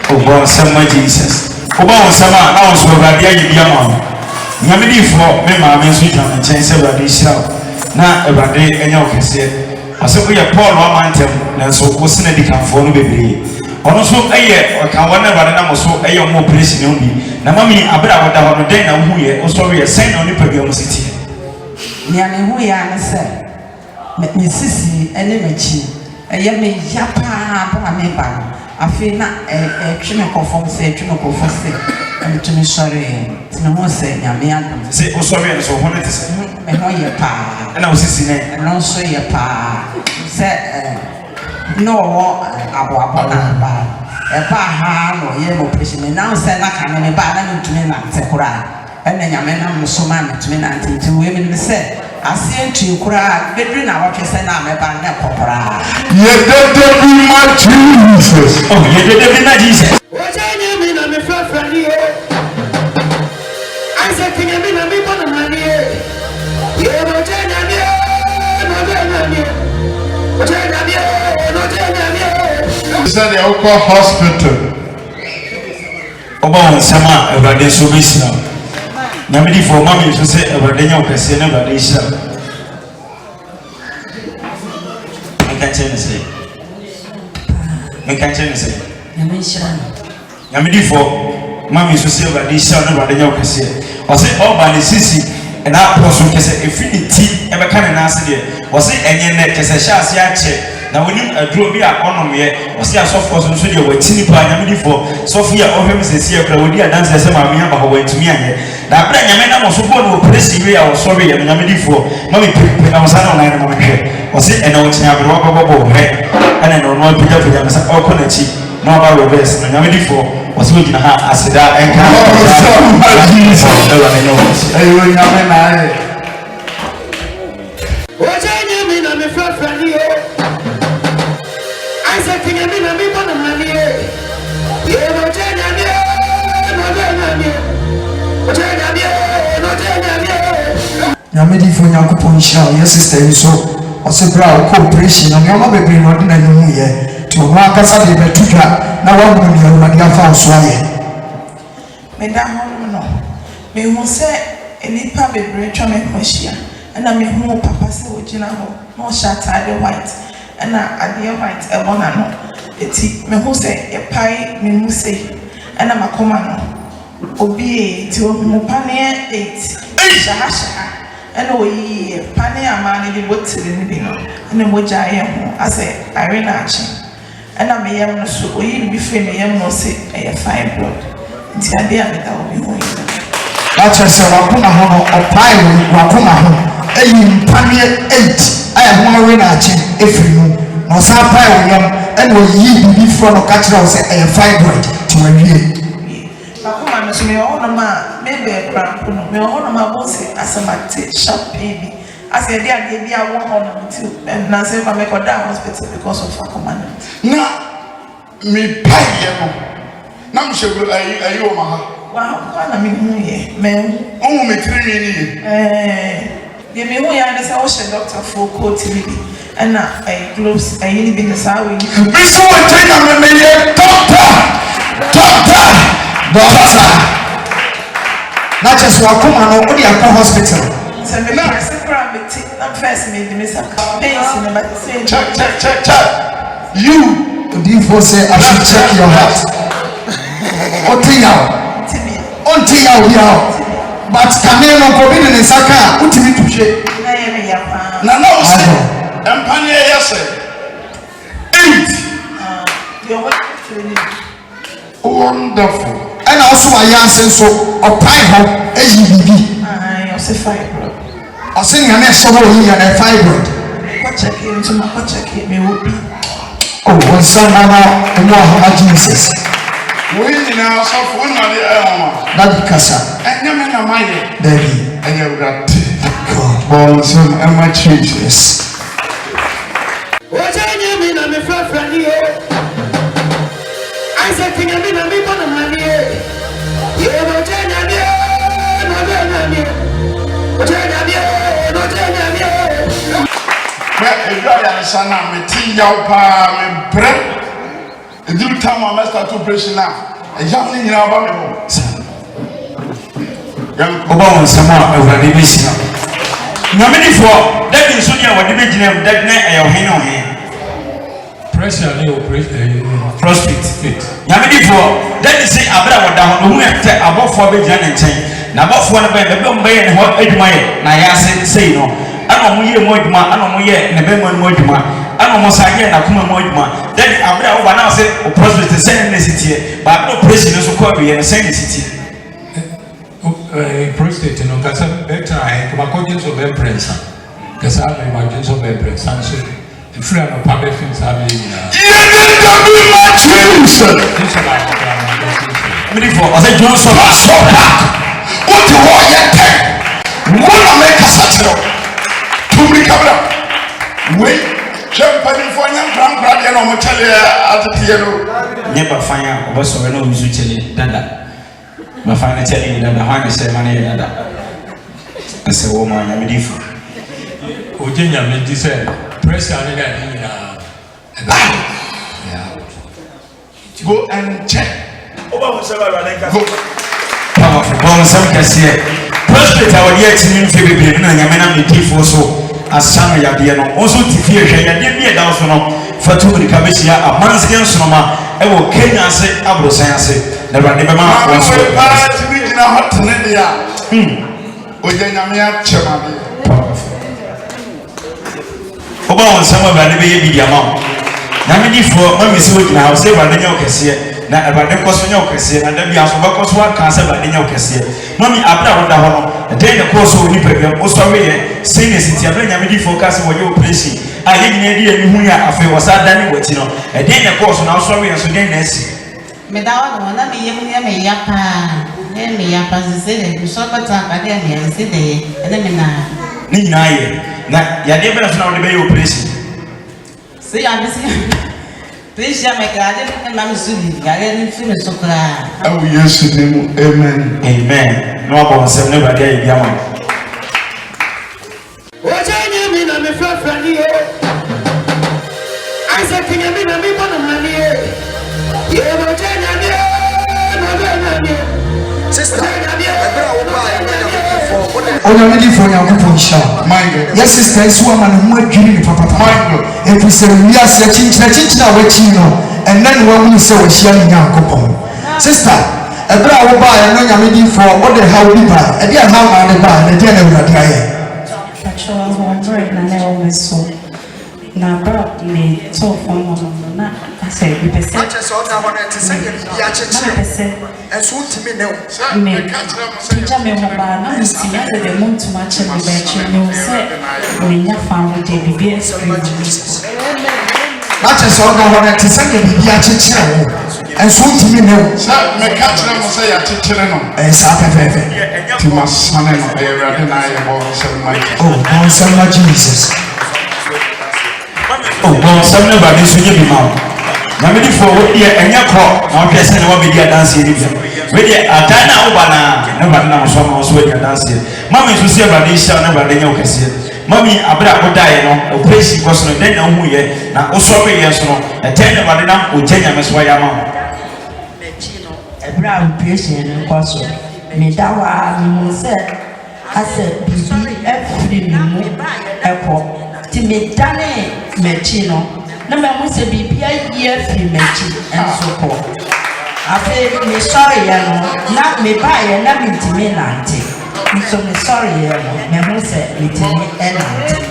o bon some Jesus o ba wonsama na wonso ba bia ye bia ma nyamedi fo me ma me so jam nchen se ba de hira na ebade enya okese aseko ye Paul wa mantem na so wo sina di kanfo no bebre ono so eye kan wona ba na mo so eye mo operation no bi na mami abra woda ho no den na hu ye o so ye sen no ni pa bia mo siti ni ane hu ya na se me sisi ene mechi eye me ya pa me ba afi na tweme conform se tweme conform se and to me sorry na mo se nyame adom se o so ye so ho ne te se me ho ye pa na o sisi ne no so ye pa se no abo na ba e pa ha no ye mo presi me now se na ka me ba na ntumi na te kura ene nyame na mo so ma ntumi na nti we me se asie ntu kura bedri na watwe se na me ba na kopora ye de bi ma Jesus oh ye de bi na Jesus ojenye mi na me frafra ni e Isaac ni mi na mi bona mani e ye ojenye mi no ojenye mi ojenye mi no ojenye mi said the Oko Hospital. Oba sama Ewurade so besira. Nyame di for mama so say Ewurade nya okase na Ewurade hira. Make a change say. Nyame di for mama so say Ewurade hira na Ewurade nya okase. O say all by the sisi and that person kese infinity e be kan na ase de. O say enye ne kese hia ase ache. Na wonim aduro bi a onom ye o se asofo so so de watini pa nyame di fo sofo ya ohwem sesi akra wodi adanse se ma me aba ho wantumi anye na abra nyame na mo so bo no operation we a o sorry ye nyame di fo ma me pe na mo sa na na mo hwe o se ena wo tia abro bobo he ana no no pija pija masa o ko na chi no ba reverse na nyame di fo o se gina ha aseda enka ayo nyame na Nyamedi for Yakupon Shell, your sister is so. Or say, brow cooperation, and your mother be not in a new year. To Marcasa de Betuka, now one woman, you are your house. Madame, no. Me who say, any public bridge on a question, and I mean, who papa say, would you know, no shatter the white, and I dear white, a one I know. It's me who say, a pie, me who say, and I'm a command. Obey to Mupania 8, Shahasha. And we Pani Amani the woods in the dinner, and the Moja I say, Irene Archie. And I may have no so we be family, I no say a fine blood. It's a dear that will be going. That's a Wakuna Hono or Pie Wakuna Hono. A Pania 8. I have one Irene Archie, if you know. No Sapa and we ye be from a catcher say a fine blood to a year. Me all ma maybe a grand puno me all ma bossy as a mate sharp baby as a dear baby I want on too and now say I make her down hospital because of her command. Na me pay na mshe ayo ma wow kana me hu ye me o me tiri ni ye me hu ya na say o she doctor for coat TV and na gloves ayi ni bi na say we me so we take am me ye doctor not just Wakuma, no, only a hospital. So, me first made the mistake. Check. You, the info say I should check your heart. Until now, but Camino forbidden in Saka, ultimate to shake. No, Empire, yes, 8. Wonderful. And also I answer so a private ABB. I say fibroid. I say your next summer here and a fibroid. What check into my check me will be. Oh, one son and more Jesus. We now suffer one of the Daddy Casa. And no man of my Daddy. And you've got God. Bon, son, and my Jesus. What I mean, I'm a friend here. I said, I'm a big one of money. You ever tell me, son, I'm a tea yaw pa, bread. A good time I must start operation now. A young thing in our Bible. Oba sama Ewurade besira. Nyame di fo, that is so dia wode begina that na e ohen no he. Pressure na Prostate. Nyame di fo, that is say abra wada ho no hu ete abofo begina ne nchen. Na abofo no be be ye ne ho adwuma ye na ya sei no. Ana mo ye mo adwuma, ana mo ye ne be mo adwuma. Ana mo sa ye na kuma mo adwuma. That abra wo ba na say prostate say ne sitie. Ba no operation so ko be ye ne say ne sitie. Prostate no kasa better I come according to the prince. Kasa me imagine so be prince and so the free no public things have been me for I say Johnson so back. What the war yet? What make us at to be camera. Wait, champagne for young grand and on at the yellow. Never fire over so no usually dada. My final telling you that the hand is a money as a woman, I'm different. Virginia made this pressure on that. Go and check. Go. Powerful. Bon, some can say. Prospect our yet in Philippines, and Yamana Tifo so as some Yadiano. Also, Tifia, Yadia Dawson for 2 Commissia, a man's against Soma. I will Kenya say, Abu Sanse. Never was to be in a hot Nedia. With the Yamia Chamani. Oba some of the baby Diamond. Namini for Mammy Sweet now, say by the Yokasia. Na abade koso nya okese na da bia so ba koso wa kan se ba de nya okese mami abra roda ho no de ne koso oni pabia oso we ye seniors ti abra nya me di focus wo ye operation a ye nyina di emi hu ya afi wo sa da ne wati no de ne koso na oso we so de na asi me da wa no na me ye mu ya me ya pa se de so ba ta ka de ne se de ene me na ni nyina ye na ya de bra so na wo de be ye operation se ya me se Please, I make a man soon. I didn't feel so glad. Oh, yes, amen. Amen. No one said never get a young. What I mean, I'm a friend here. I said, can you mean I'm a man here? You're a Jenny, sister. Onyamidi for Yakupon Sha. Yes, sister, is woman who dream papa. If we say we are searching our chino, and then one will say we share Yakupon. Sister, a bra will buy and Onyamidi for what the hell we buy. And dear how I buy, the general dry. Patrol was wondering, and I always saw. Now brought me so from one not I said, we percent. I just saw that one to say, and soon to me now. Me, Jamie Mobana, you see, I did a moon too much in the bed. You said, when you found the BBS. I just saw that one to say, and soon to me now. My catcher must say, I teach him. And Saturday, to my son and I have oh, so much Jesus. Oh, well, some never be so you mouth. Namely for what year and your crop, now person will be there dancing. With the Atana Obana, never know some also with your dancing. Mammy to see about this, never the yoke is here. Mammy, Abra would die, no, place he was no then no who ye, now also be yes, no, a ten about enough with ten years why I'm a brown patient and also. Medawa said, I said, every airport. Timidane Mechino, no man was a BPI year free Mechi and so forth. I said, me sorry, not me buy and not me to me, auntie. So me sorry, me who said me to me and auntie.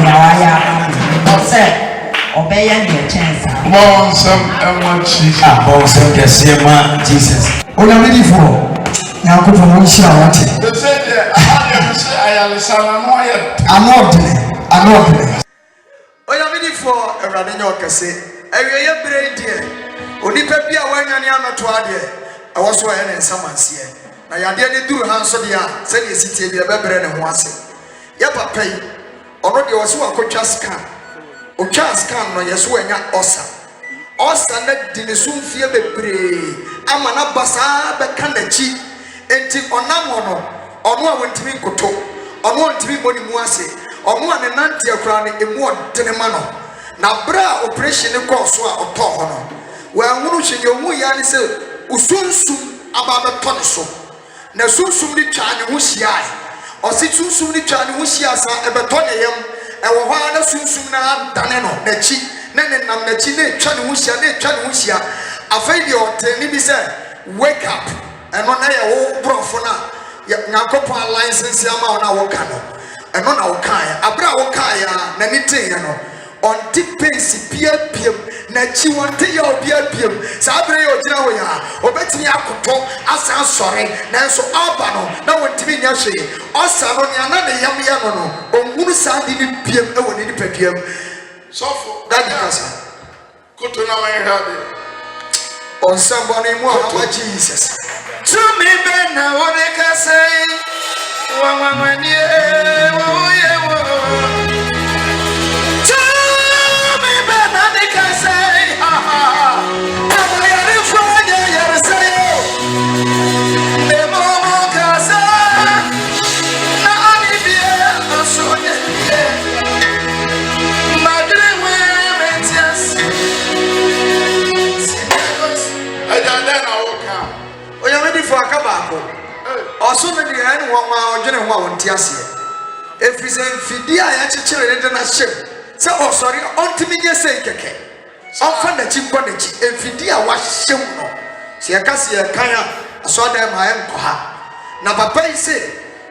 Now I am said, obey your chance. Jesus. Oh, I'm ready for. Now, go for one shot. I'm not there. Oh, you're ready for a running your cassette. Every year, brain dear. Only Pepia when you're not to I was wearing in someone's here. Now, you're dearly do hands of the art. Send your city, you're better than once. Yapa pay. Already was one could just come. O chance come no yes when you're awesome. Awesome that didn't soon fear the prey. I'm an abasa, but can't cheat. Enti onamono ono a wantimi koto ono wantimi boni muase ono a ne nante akura ne emu odene no na bra operation ko so a oto ho no wa hunu hye mu ya ne se usunsum aba beto ne so na sunsum ni twa ne ho hia o se sunsum ni twa ne ho hia sa e beto ne yam e wo ho na sunsum na dane no na chi ne ne nam na chi ne twa ne ho hia afai de o tani bi se wake up. And on a brofona, Yakopa license Yama on our cano, and on our Kaya, Abra Okaya, Nanitano, on deep pace, Pia Pim, Nachi one day or Pia Pim, Sabre or Jawaya, or Betty Yakuto, Asa sorry, Nanso Albano, no one to be Yashi, or Saronia, Yamiano, or Musa didn't Pim, or any Pim. So that is good to know I have it. On somebody more about Jesus. To me, Ben, what they can say. One year, to me, Ben, they can say. I am in front of you, say. The moment can say. Now, I'm here, so yeah. so me de ene wo ma odwene ho a wonte ase efise mfidi a ya chechire ne na hyem se osori ontimi nye sei keke onfa na chi nkọ na chi mfidi a wa hyem no se ya kase ya kan a so da ma ya nkọ ha na papa yi se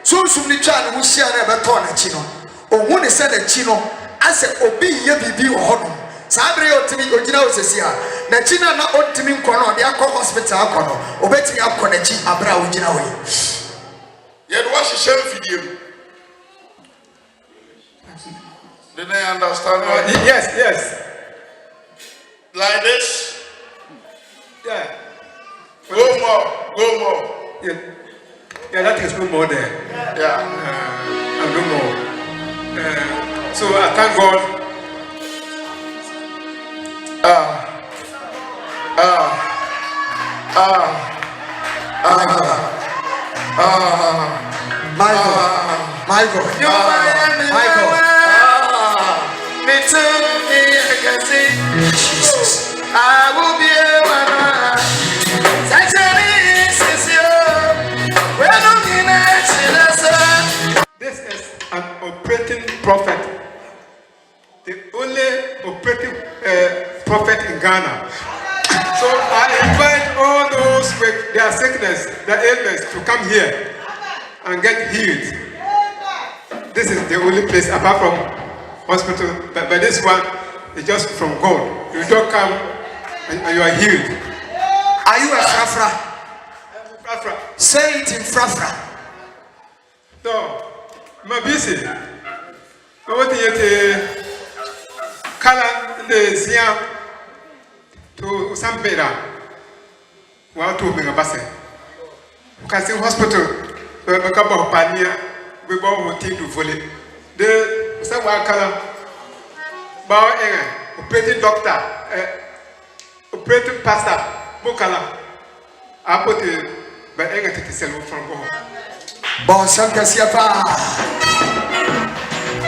sunsum ni twa ne ho hia na be to na chi no ohu ne se na chi no ase obi ye bibi wo ho no sabre otimi ogina osesi ha na chi na otimi nkọ no de akọ hospital akọ no obetimi akọ na chi abra ogina ho ye do wa hihye mfidie mu. Did I understand? Yes. Like this? Yeah. Go more. Yeah, that is no more there. Yeah. And no more. So I thank God. Michael. Me too, me I can see. Jesus. I will be a one. This is an operating prophet, the only operating prophet in Ghana. So I invite all those with their sickness, their ailments, to come here and get healed. This is the only place apart from hospital, but this one is just from God. You don't come and you are healed. Are you a frafra? Frafra. Say it in frafra. No, I'm busy. I want to get a color the Siam to some better. One to bring a basset. Because in hospital, we have a couple of pioneer, we both take to volley. The some color, Bow operating doctor, operating pastor, Bukala. I put it by Enga to sell from home. Bon Sankasia pa.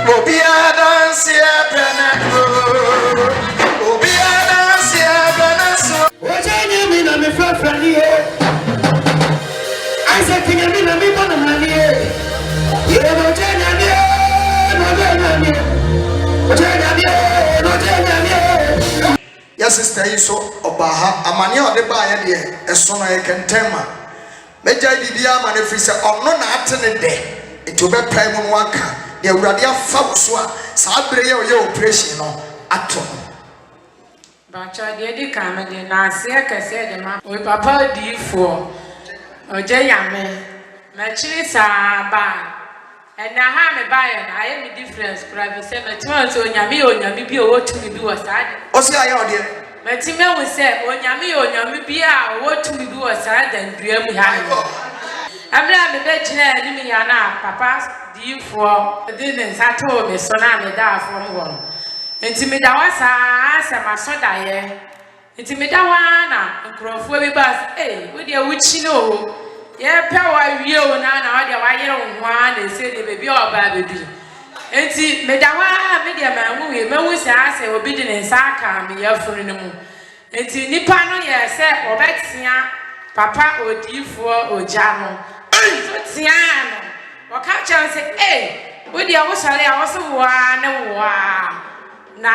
Obia dansia penedo. Obia dansia penedo. Ojani mi na me frafrani e. Asa kinya mi na mi bona mani e. Ye ojani mi e. Ojani mi e. Ya sister yi so obaha amane ode ba ye de eso no ye kentema. Meja bibia ma na firi se ono na ate ne de enti obepai mu no aka de awurade afa wo so a saa bere ye oye operation no ato Bacha de di kame de na ase akase de ma o papa di fo oje yame ma chiri sa ba and na ha me ba ye na aye me difference kura bi se me tuma so onyame bi o tumi bi wo sa de o se aye ode Matime wo se onyame bi a wo tumi bi wo sa da ndua mu ha no. Amra me be gina ni mi ya na papa di fo de ne sato me so na me da fo mo. Enti me da wa sa ma so da ye. Enti me da wa na nkrofo bi ba we de wuchi no. Ye pe wa wie o na wa de wa yere ho a na se de be bi oba be bi. Enti me da wa me de ma hu we ma hu sa se obi de ne nsa ka me ya furu ne mu. Enti nipa no ye se obetia papa odifo oja no. So tia no. Waka chan se we de wo sare a wo so wa ne wa. Na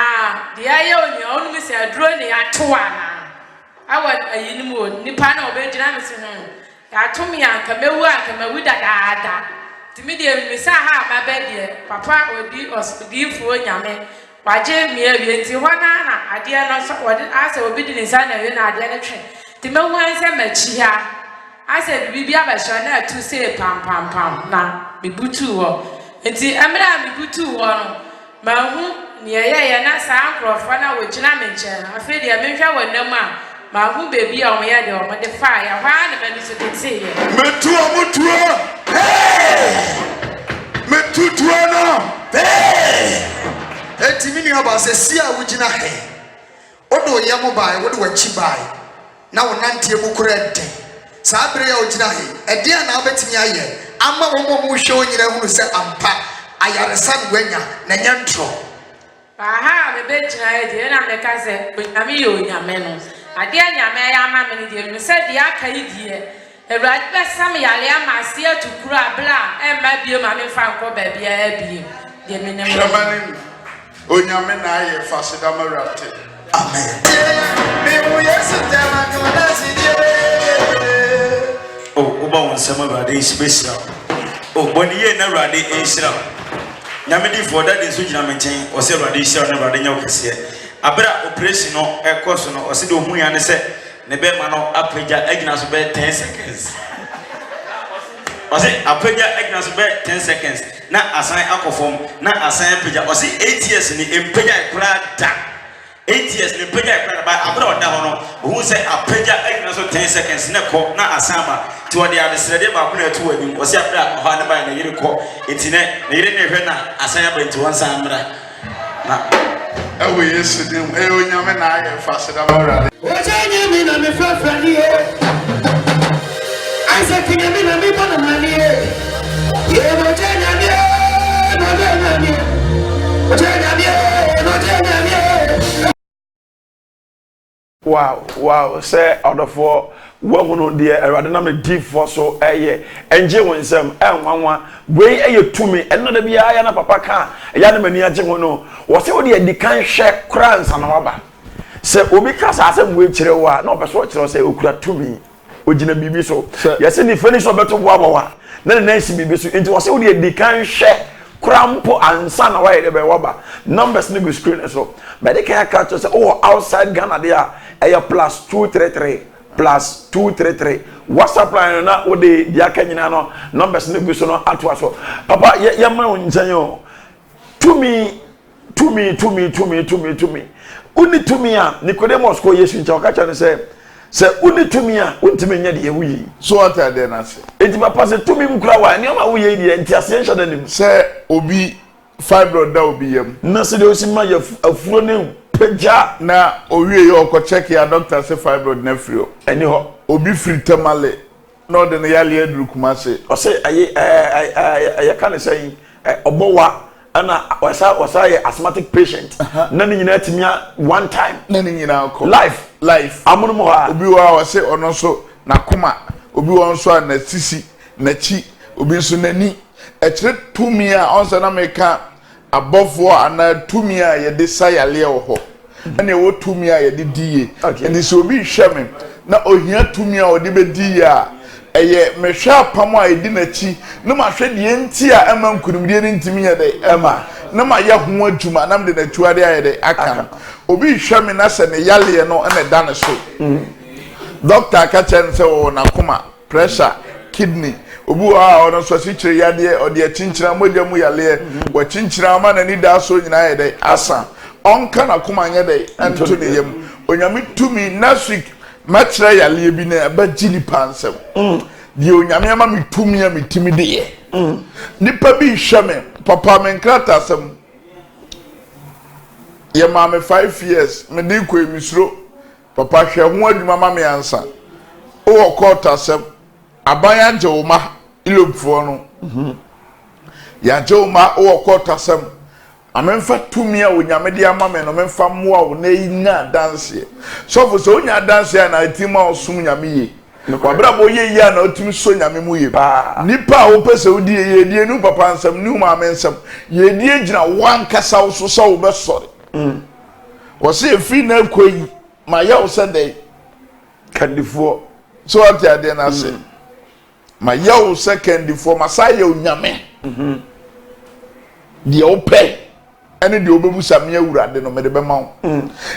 de aye onya onu mi se aduro ne ato ana. Awa ayini mu nipa na obegina me se ho. Ya to me anka mewu dada. Timi de mi sa ha ma be de papa odi ospidifo nyame waje mi awie nti hona na ade no so wode ase obi di nsa na we na ade ne twe timi hu anse machi ha ase bibi abasha na tu se pam na bibutu wo nti amra bibutu wo no ma hu ne ye na sa ankrofo na wo gina me nche afi de me hwa wonam a ma hu bebi a wo ye de wo de fa ya hwa na ma ni so tete ye metu amutuo metutuo no eti mini aba se sia wugina he odo ye mo bai wo de wachi bai na wo nante mu kura de saa bere ya wugina he ede na obetimi aye ama wo mo mu hwe onyina hunu se ampa ayaresa ngwanya na nyantro aha me be gina e de na me ka se onyame yo onyame no ade anyame ya ama me de no se de aka yi die Ewurade bɛsam yale ama ase atukuru abla ɛmma bie ma me fa nkɔ baabi a bie de me ne mo Shamani onyame na aye fasida marate amen me wo yesu tema kana sidie oh oba won sama Ewurade isibesira oh boni ye na Ewurade ensira nyame di for that so gyina me nkyɛn ɔsɛ Ewurade isira na Ewurade nya okɛseɛ abra operation no ɛkɔ no ɔsɛ de ohu ya ne sɛ ne be ma no apagya agina so be 10 seconds ɔsɛ apagya agina so be 10 seconds na asan akɔfom na asan apagya ɔsɛ 8 years ni empagya ekura da 8 years ni empagya ekura ba abra ɔda hɔ no ohu sɛ apagya agina so 10 seconds na kɔ na asan ba ti wɔde adesrɛde ba ko na ɛto w'anim ɔsɛ abra ɔha ne ba na yere kɔ enti ne yere ne hwɛ na asan aba enti wɔn san mra na ewe yesu dim onyame na aye fasida marate Ojanye mi na me frafra ni e. Isaac nyame na me bona mani e. Ye ojanye mi e, ojanye mi. Ojanye mi e, ojanye mi. Wow, say odofo wohunu de Ewurade na me difo so eye enje wonsem enwanwa we eye tumi eno da bia ya na papa ka ya na mani agye ho no wo se wo de edikan hwe kransa na waba se obi kasa asem we kire wa na obeso kire se okura tumi ogina bibi so yese ni fani so beto bo abawa na na nsi bibi so enti wo se wo de edikan hwe krampo ansa na wa ye be waba numbers ni go screen so but they can catch say oh outside Ghana there aya +233 +233 WhatsApp line na wo de dia kanyina no numbers ni go so no atwa so papa ye ma onchen yo tumi uni tumi a Nicodemus ko Yesu ncha ka cha say uni tumi a untime nya de wuyi so what are there na say enti papa say tumi mkura wa ni o ma wuyi de enti asienhya na nim say obi fibroid da obi yam na se de osima ya afuro ne pagya na owie ye okọ check ya doctor say fibroid na frio eni ho obi free tamale no de ne yale aduru kuma say o say aye kan say obowa ana wasa ye asthmatic patient na ni nyina timia one time na ni nyina akọ life amono mo ha obi wa say ono so na kuma obi won so na sisi na chi obi so nani ekire tumi a onse na meka abofo ana tumi a ye de sayale ho na wo tumi a ye de die eni so obi hweme na ohia tumi a odi be die a eye mehwa pam a edi na chi na ma hwe de enti a ema nkunumdie ni ntimi ye de ema na ma ye ho adwuma na mde na tuade aye de aka obi hweme na se ne yale no na da ne so doctor ka chen se wo na kuma pressure kidney obi wa ono so si kire yade ode achinchira modya mu yale wa chinchira ma na ni da so nyina ye de asa onka na kuma nye de anto ne yam onyame tumi next week machira yale bi na ba jini pansem di onyame ma mi tumi a mi timi de ye nipa bi hweme papa men krata asem ye ma me 5 years me di ko emisro papa hwe ho adwuma ma me ansa o court asem abanya jewuma ilobfo no ya jewuma o court asem amemfa tumi a onyame de ama me no memfa moa wo na yinya dance so for so nya dance na atima osum nyame ye kwabra bo ye ya na otumi so nyame mu ye ba nipa wo pese wo die ye die nu papa nsam nu ma mensam ye die gina wan kasa wo so wo be sori wo se efi na koyi ma ya wo se dey kandifo so what ya dey na say ma ya wo second for masaya onyame die ope ene de obebusa me awurade no mede be ma wo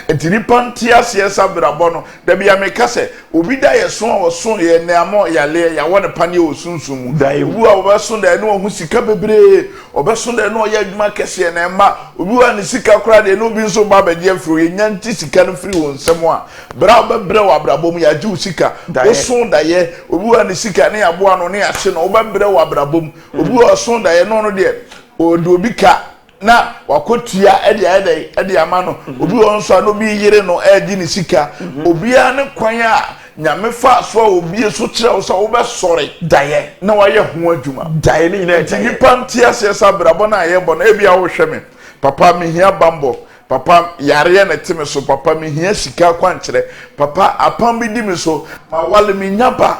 entini panti ase esa brabo no da bia me kase obi da ye so wo so ye ne amo ya le ya wona pane o sunsumu wu a wo so da ne wo hu sika bebre obe so da ne o ya adwuma kese na ma obi wa ne sika kura de no bi so ba be de afro ye nyanti sika no firi wo nsem a bra obebre wa brabo mu ya ju sika wo so da ye obi wa ne sika ne abo ano ne ya hye no obebre wa brabo mu obi wa so da ye no no de o do obi ka na wakotua ede ama no obi won so no bi yire no edi ni sika obi a ne kwan a nyame fa so obi so kire so wo be sore daye na waye ho adwuma daye ni na eti panti ase sa brabo na ye bo na e bia wo hwe me papa me hia bambo papa yare na timi so papa me hia sika kwan kire papa apam bi di me so ma wale me nyaba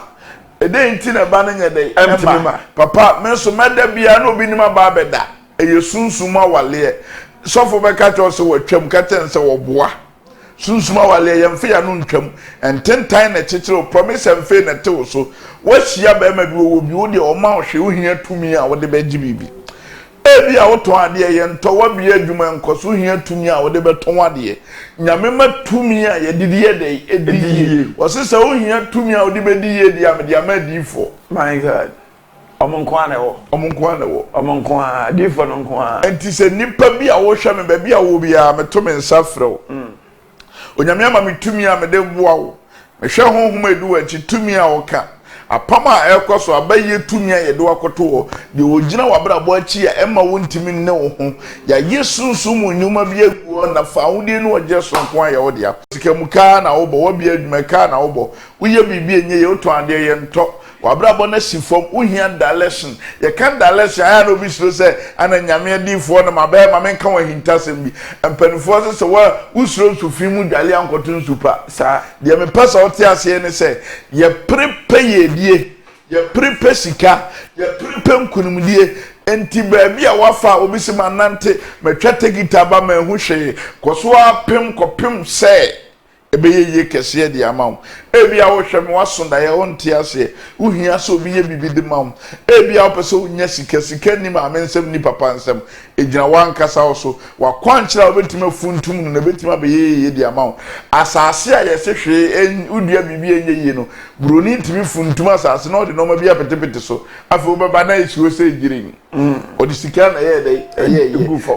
ede nti na ba no nya dey emtima papa me so meda bia na obi nima ba beda eye sunsum awale sofo be ka cho so watwam ka ten se wo boa sunsum awale yemfe ya no ntwam ententan na chichiro promise emfe na te so wahia ba ma bi wo bi wo de o ma hwe wo hia tumi a wo de ba gibibi ebi a wo ton ade ye nto wa bi adwuma nkoso hia tumi a wo de be ton ade nyame ma tumi a ye didi ye de ediye wo se wo hia tumi a wo de be di ye di am de am adifo my god omonkwane wo omonkwa adifo no nkwa enti se nipa bi a wo hwe me ba bi a wo bi a me to me nsafrew onyame ama me tumi a me de boa wo me hwe honhom edu achi tumi a wo ka apama ekoso abaye tumi a ye de wakoto wo de ogina wabrabo achi ya ema wo ntimi ne wo ho ya yesunsumu nyuma bi aguo na fa wode no oje sonko ya wo dia sikamuka na wo bo wo bi adwuma ka na wo bo wo ye bibi enye ye oto ade ye nto wabrabo na sifom uhia direction ye kan direction aya no bi so se ana nyame adifo na mabe ma menka wa hintasem bi empanifo se wa usuro sufimu dwale ankoto nsupa sa de me pesa ote ase ne se ye prepare ye prepare sika ye prepare nkunumdie enti baabi a wafa obisi manante metwete gitaba ma hu hwe koso apem kopem se ebeye kese de amawo ebi a wo hwem wasonda ye wonte ase uhia so obi ye bibi de mawo ebi a opese unya sika ni ma amensem ni papa nsem ejina wankasa oso wakwankyira obetima funtum no betima beye de amawo asase a ye se hwe udua bibi enye no broni ntimi funtum asase no de no ma bia petepete so afi obeba na esi wo se girin odi sika na ye de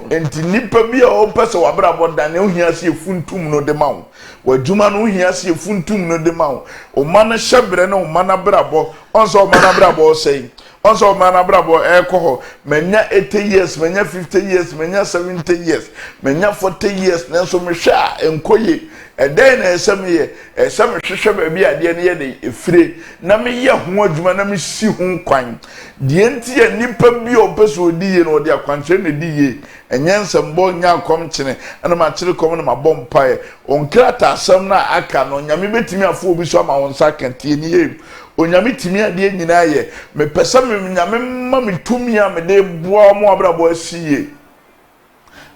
enti nipa bi a opese wabra boda na uhia se funtum no de mawo wajuma no hia se funtum no de mawo o mana hyebre na o mana brabo onso o mana brabo sei onso o mana brabo ekoho menya 80 years menya 50 years menya 70 years menya 40 years na so mehwa enkoye eden na eseme hwehwe ba bi ade ne ye de efire na me ye ho adwuma na me si ho kwan de enti ya nipa bi o peso odi ye no de akwanche na di ye enyansem nya kom kyene na ma kyere kom na ma bom pae onkrata asem na aka no nyame betimi afo obi so ma won sakantie ni ye onyame timi ade nyina ye me pesa me nyame ma me tumi a me de boa mo abrabo asiye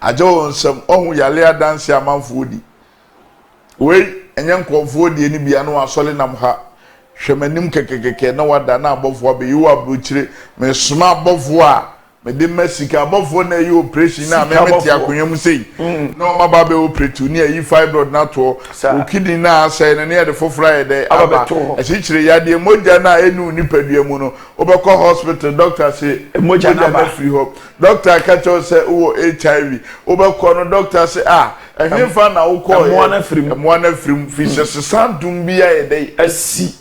ajo onsem ohun yale adanse amanfo odi we enyankofo odi ni bia no asole nam ha hwemanim kekekeke na wada na abofo abeyiwa abrochire me soma abofo a me de masika abofo na yi operation na me meti akonwam sei na o maba be operate ni ayi fibroid na to o kidney na asai na ne de fofora ye de aba achichire yade moja na enu nipadua mu no obekọ hospital doctor say moja na ba free hope doctor catch us say o HIV obekọ no doctor say ehemfa na wo ko mo na frim fi se sandum bia ye de asi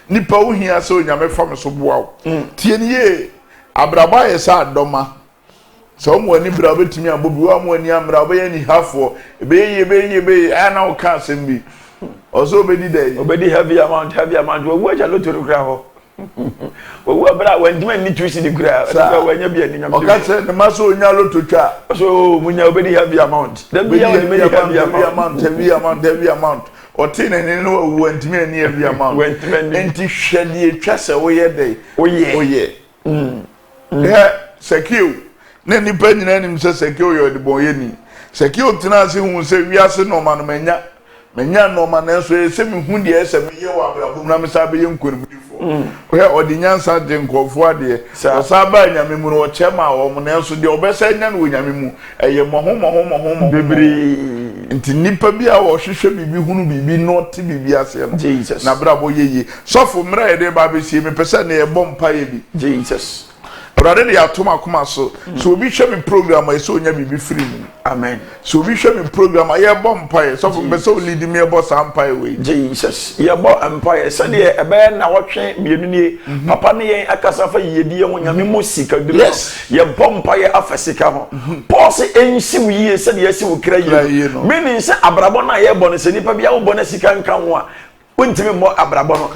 nipa wo hia so nyame fam so boa tie ni ye abraba ye sa adoma so mo ani bra betimi abobi wa mo ani amra obe ni hafo ebe ana o ka sembi ozo obedi dey obedi heavy amount wo aja lotoro kra ho wo abra wandima ni twisi di kra wa nya bia ni nyame o ka se na maso onya lototwa so munya obedi heavy amount da bia wani heavy amount otin no wu antimi ani heavy amount enti hwede etwa se wo ye dey oye sekio ne nipa nyina nim se sekio yo de bon ye ni sekio tina se hu se wiase no ma no menya no ma na so se mi hu de ese me ye wa abrabom na me sa be ye nkonimdifo odinyansa de nkofo ade o sa ba nyame mu no chema wo mo na so de obesa nya no nyame mu eye moho bebri nti nipa bi a wo hwehwe bibi hunu bibi no te bibi ase no Jesus na brabo yeye sofo mra ye de ba be sie me pese na ye bom pa ye bi Jesus brother de atoma kuma so so obi hwe me program ayi so onya bibi free mu amen so obi hwe me program ayi bom pa ye sofo be so lead me bo sam pa we Jesus ye bo empire se de ebe na wotwe mienu ni papa ne yen akasa fa yedi ye nyame mo sika duro ye bom pa ye afasika ho Paul se ensi wu ye se de yesi wu kra ye meaning se abrabo na ye bo ne se nipa bia wo bo na sika nka ho a wontimi mo abrabɔ no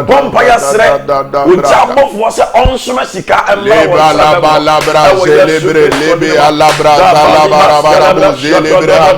bompa ya srɛ wogya abɔfoɔ sɛ ɔnsoma sika ɛmma wɔ celebre lebe alabra bara celebre bara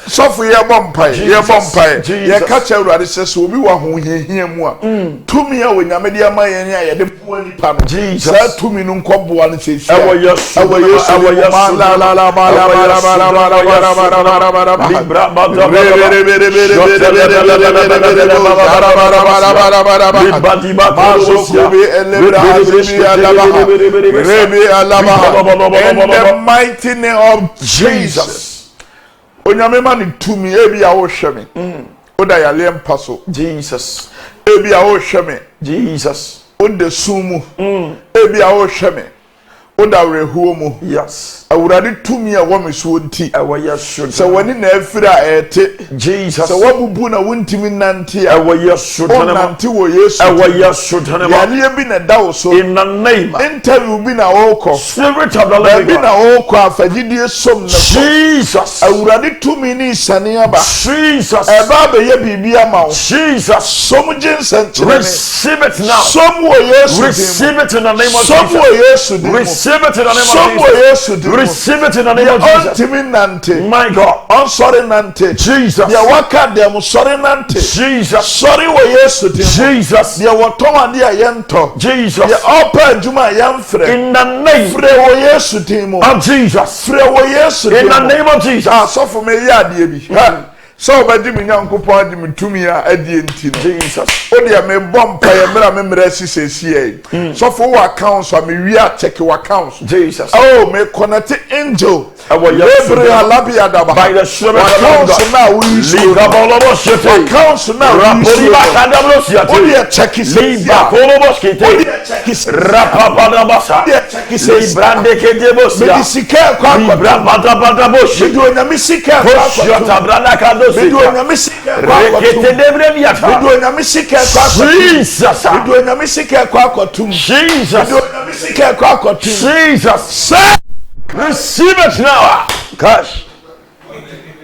Sofu ye bompai ye kacha urade sese obi wa ho hehia mu a tumi a wonyame de ama ye ne ye de po nipa no sa tumi no nkoboa no sese ewo yesu la in the mighty name of Jesus. Onyame ma ni tumi ebi a wo hwe me oda yale mpa so Jesus ebi a wo hwe me Jesus oda sumu ebi a wo hwe me oda rehuo mu yes awurade tumi a wo me so nti ewo yesu se woni na afira ete Jesus se wabubu na wontimi nante a ewo yesu nante wo yesu ewo yesu tanema yale bi na da wo so in the name interview bi na wo ko spirit of the living bi na wo ko afagidie som na Jesus awurade tumi ni sane aba Jesus eba be ye bibia ma wo Jesus som jinsen receive it now som wo yesu receive it in the name of Jesus som wo yesu receive it in the name of Jesus som wo yesu receive it in the name of Jesus my God on sorry nante Jesus ya waka dem sorry nante Jesus sorry wo yesu Jesus ya woton ade a yento Jesus ya opa adwuma yamfre in the name frɛ wo yesu din of Jesus frɛ wo yesu in the name of Jesus so for me ya ade bi so obedi mi nyankopon ade mi tumi a ade enti no Jesus o de me bompa ye mera me mera sisesi so for wo account so me wi a check your account Jesus oh me connect angel every alabia daba by the spirit of God God now we see accounts now rapori bakadablo siate o de check is liba kolobos kete rapapa basa librande kedebo sia medisika kwa libranda bada boshi do na misika kwa shota branda kadosi do na misika kwa rekete debre biata do na misika kwa Jesus do na misika kwa tum Jesus do na misika kwa tum Jesus receive it now cash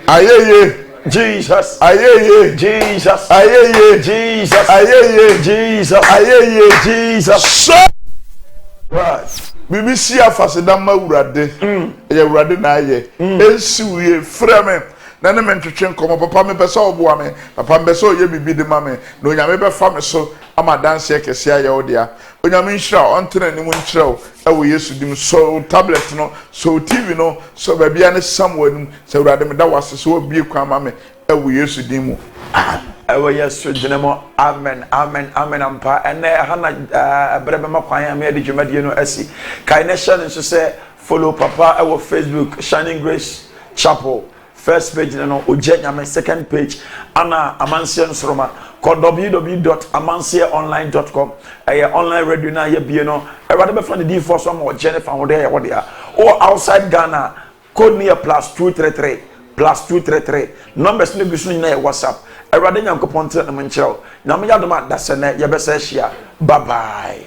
ayeye Jesus ayeye Jesus ayeye Jesus ayeye Jesus ayeye Jesus right BBC afasedam awurade ye awurade na aye ensi wie freme na ne mentwetwe nkomo papa me pese oboa me papa me pese oye bibi de ma me na onyame be fa me so ama dance ekese aye odia onyame nhira ontena ni mu nhira ewo yesu dim so tablet no so TV no so babia ne samwanum se awurade me da wase so obie kwa ma me ewo yesu dim mu ewo yesu dinemo amen amen amen ampa ene hana brebe makwan ya me de dwumadie no asi kai ne share nso se follow papa ewo Facebook Shining Grace Chapel first page no oje nyame second page ana amansie nsroma ko www.amanseonline.com online radio na ye bie no everybody be find the for some or Jennifer wo there wo there or outside Ghana code near +233 numbers no bi so na WhatsApp everybody nyankopon tere na menkyerɛw na me yadoma dase na ye be se hia bye bye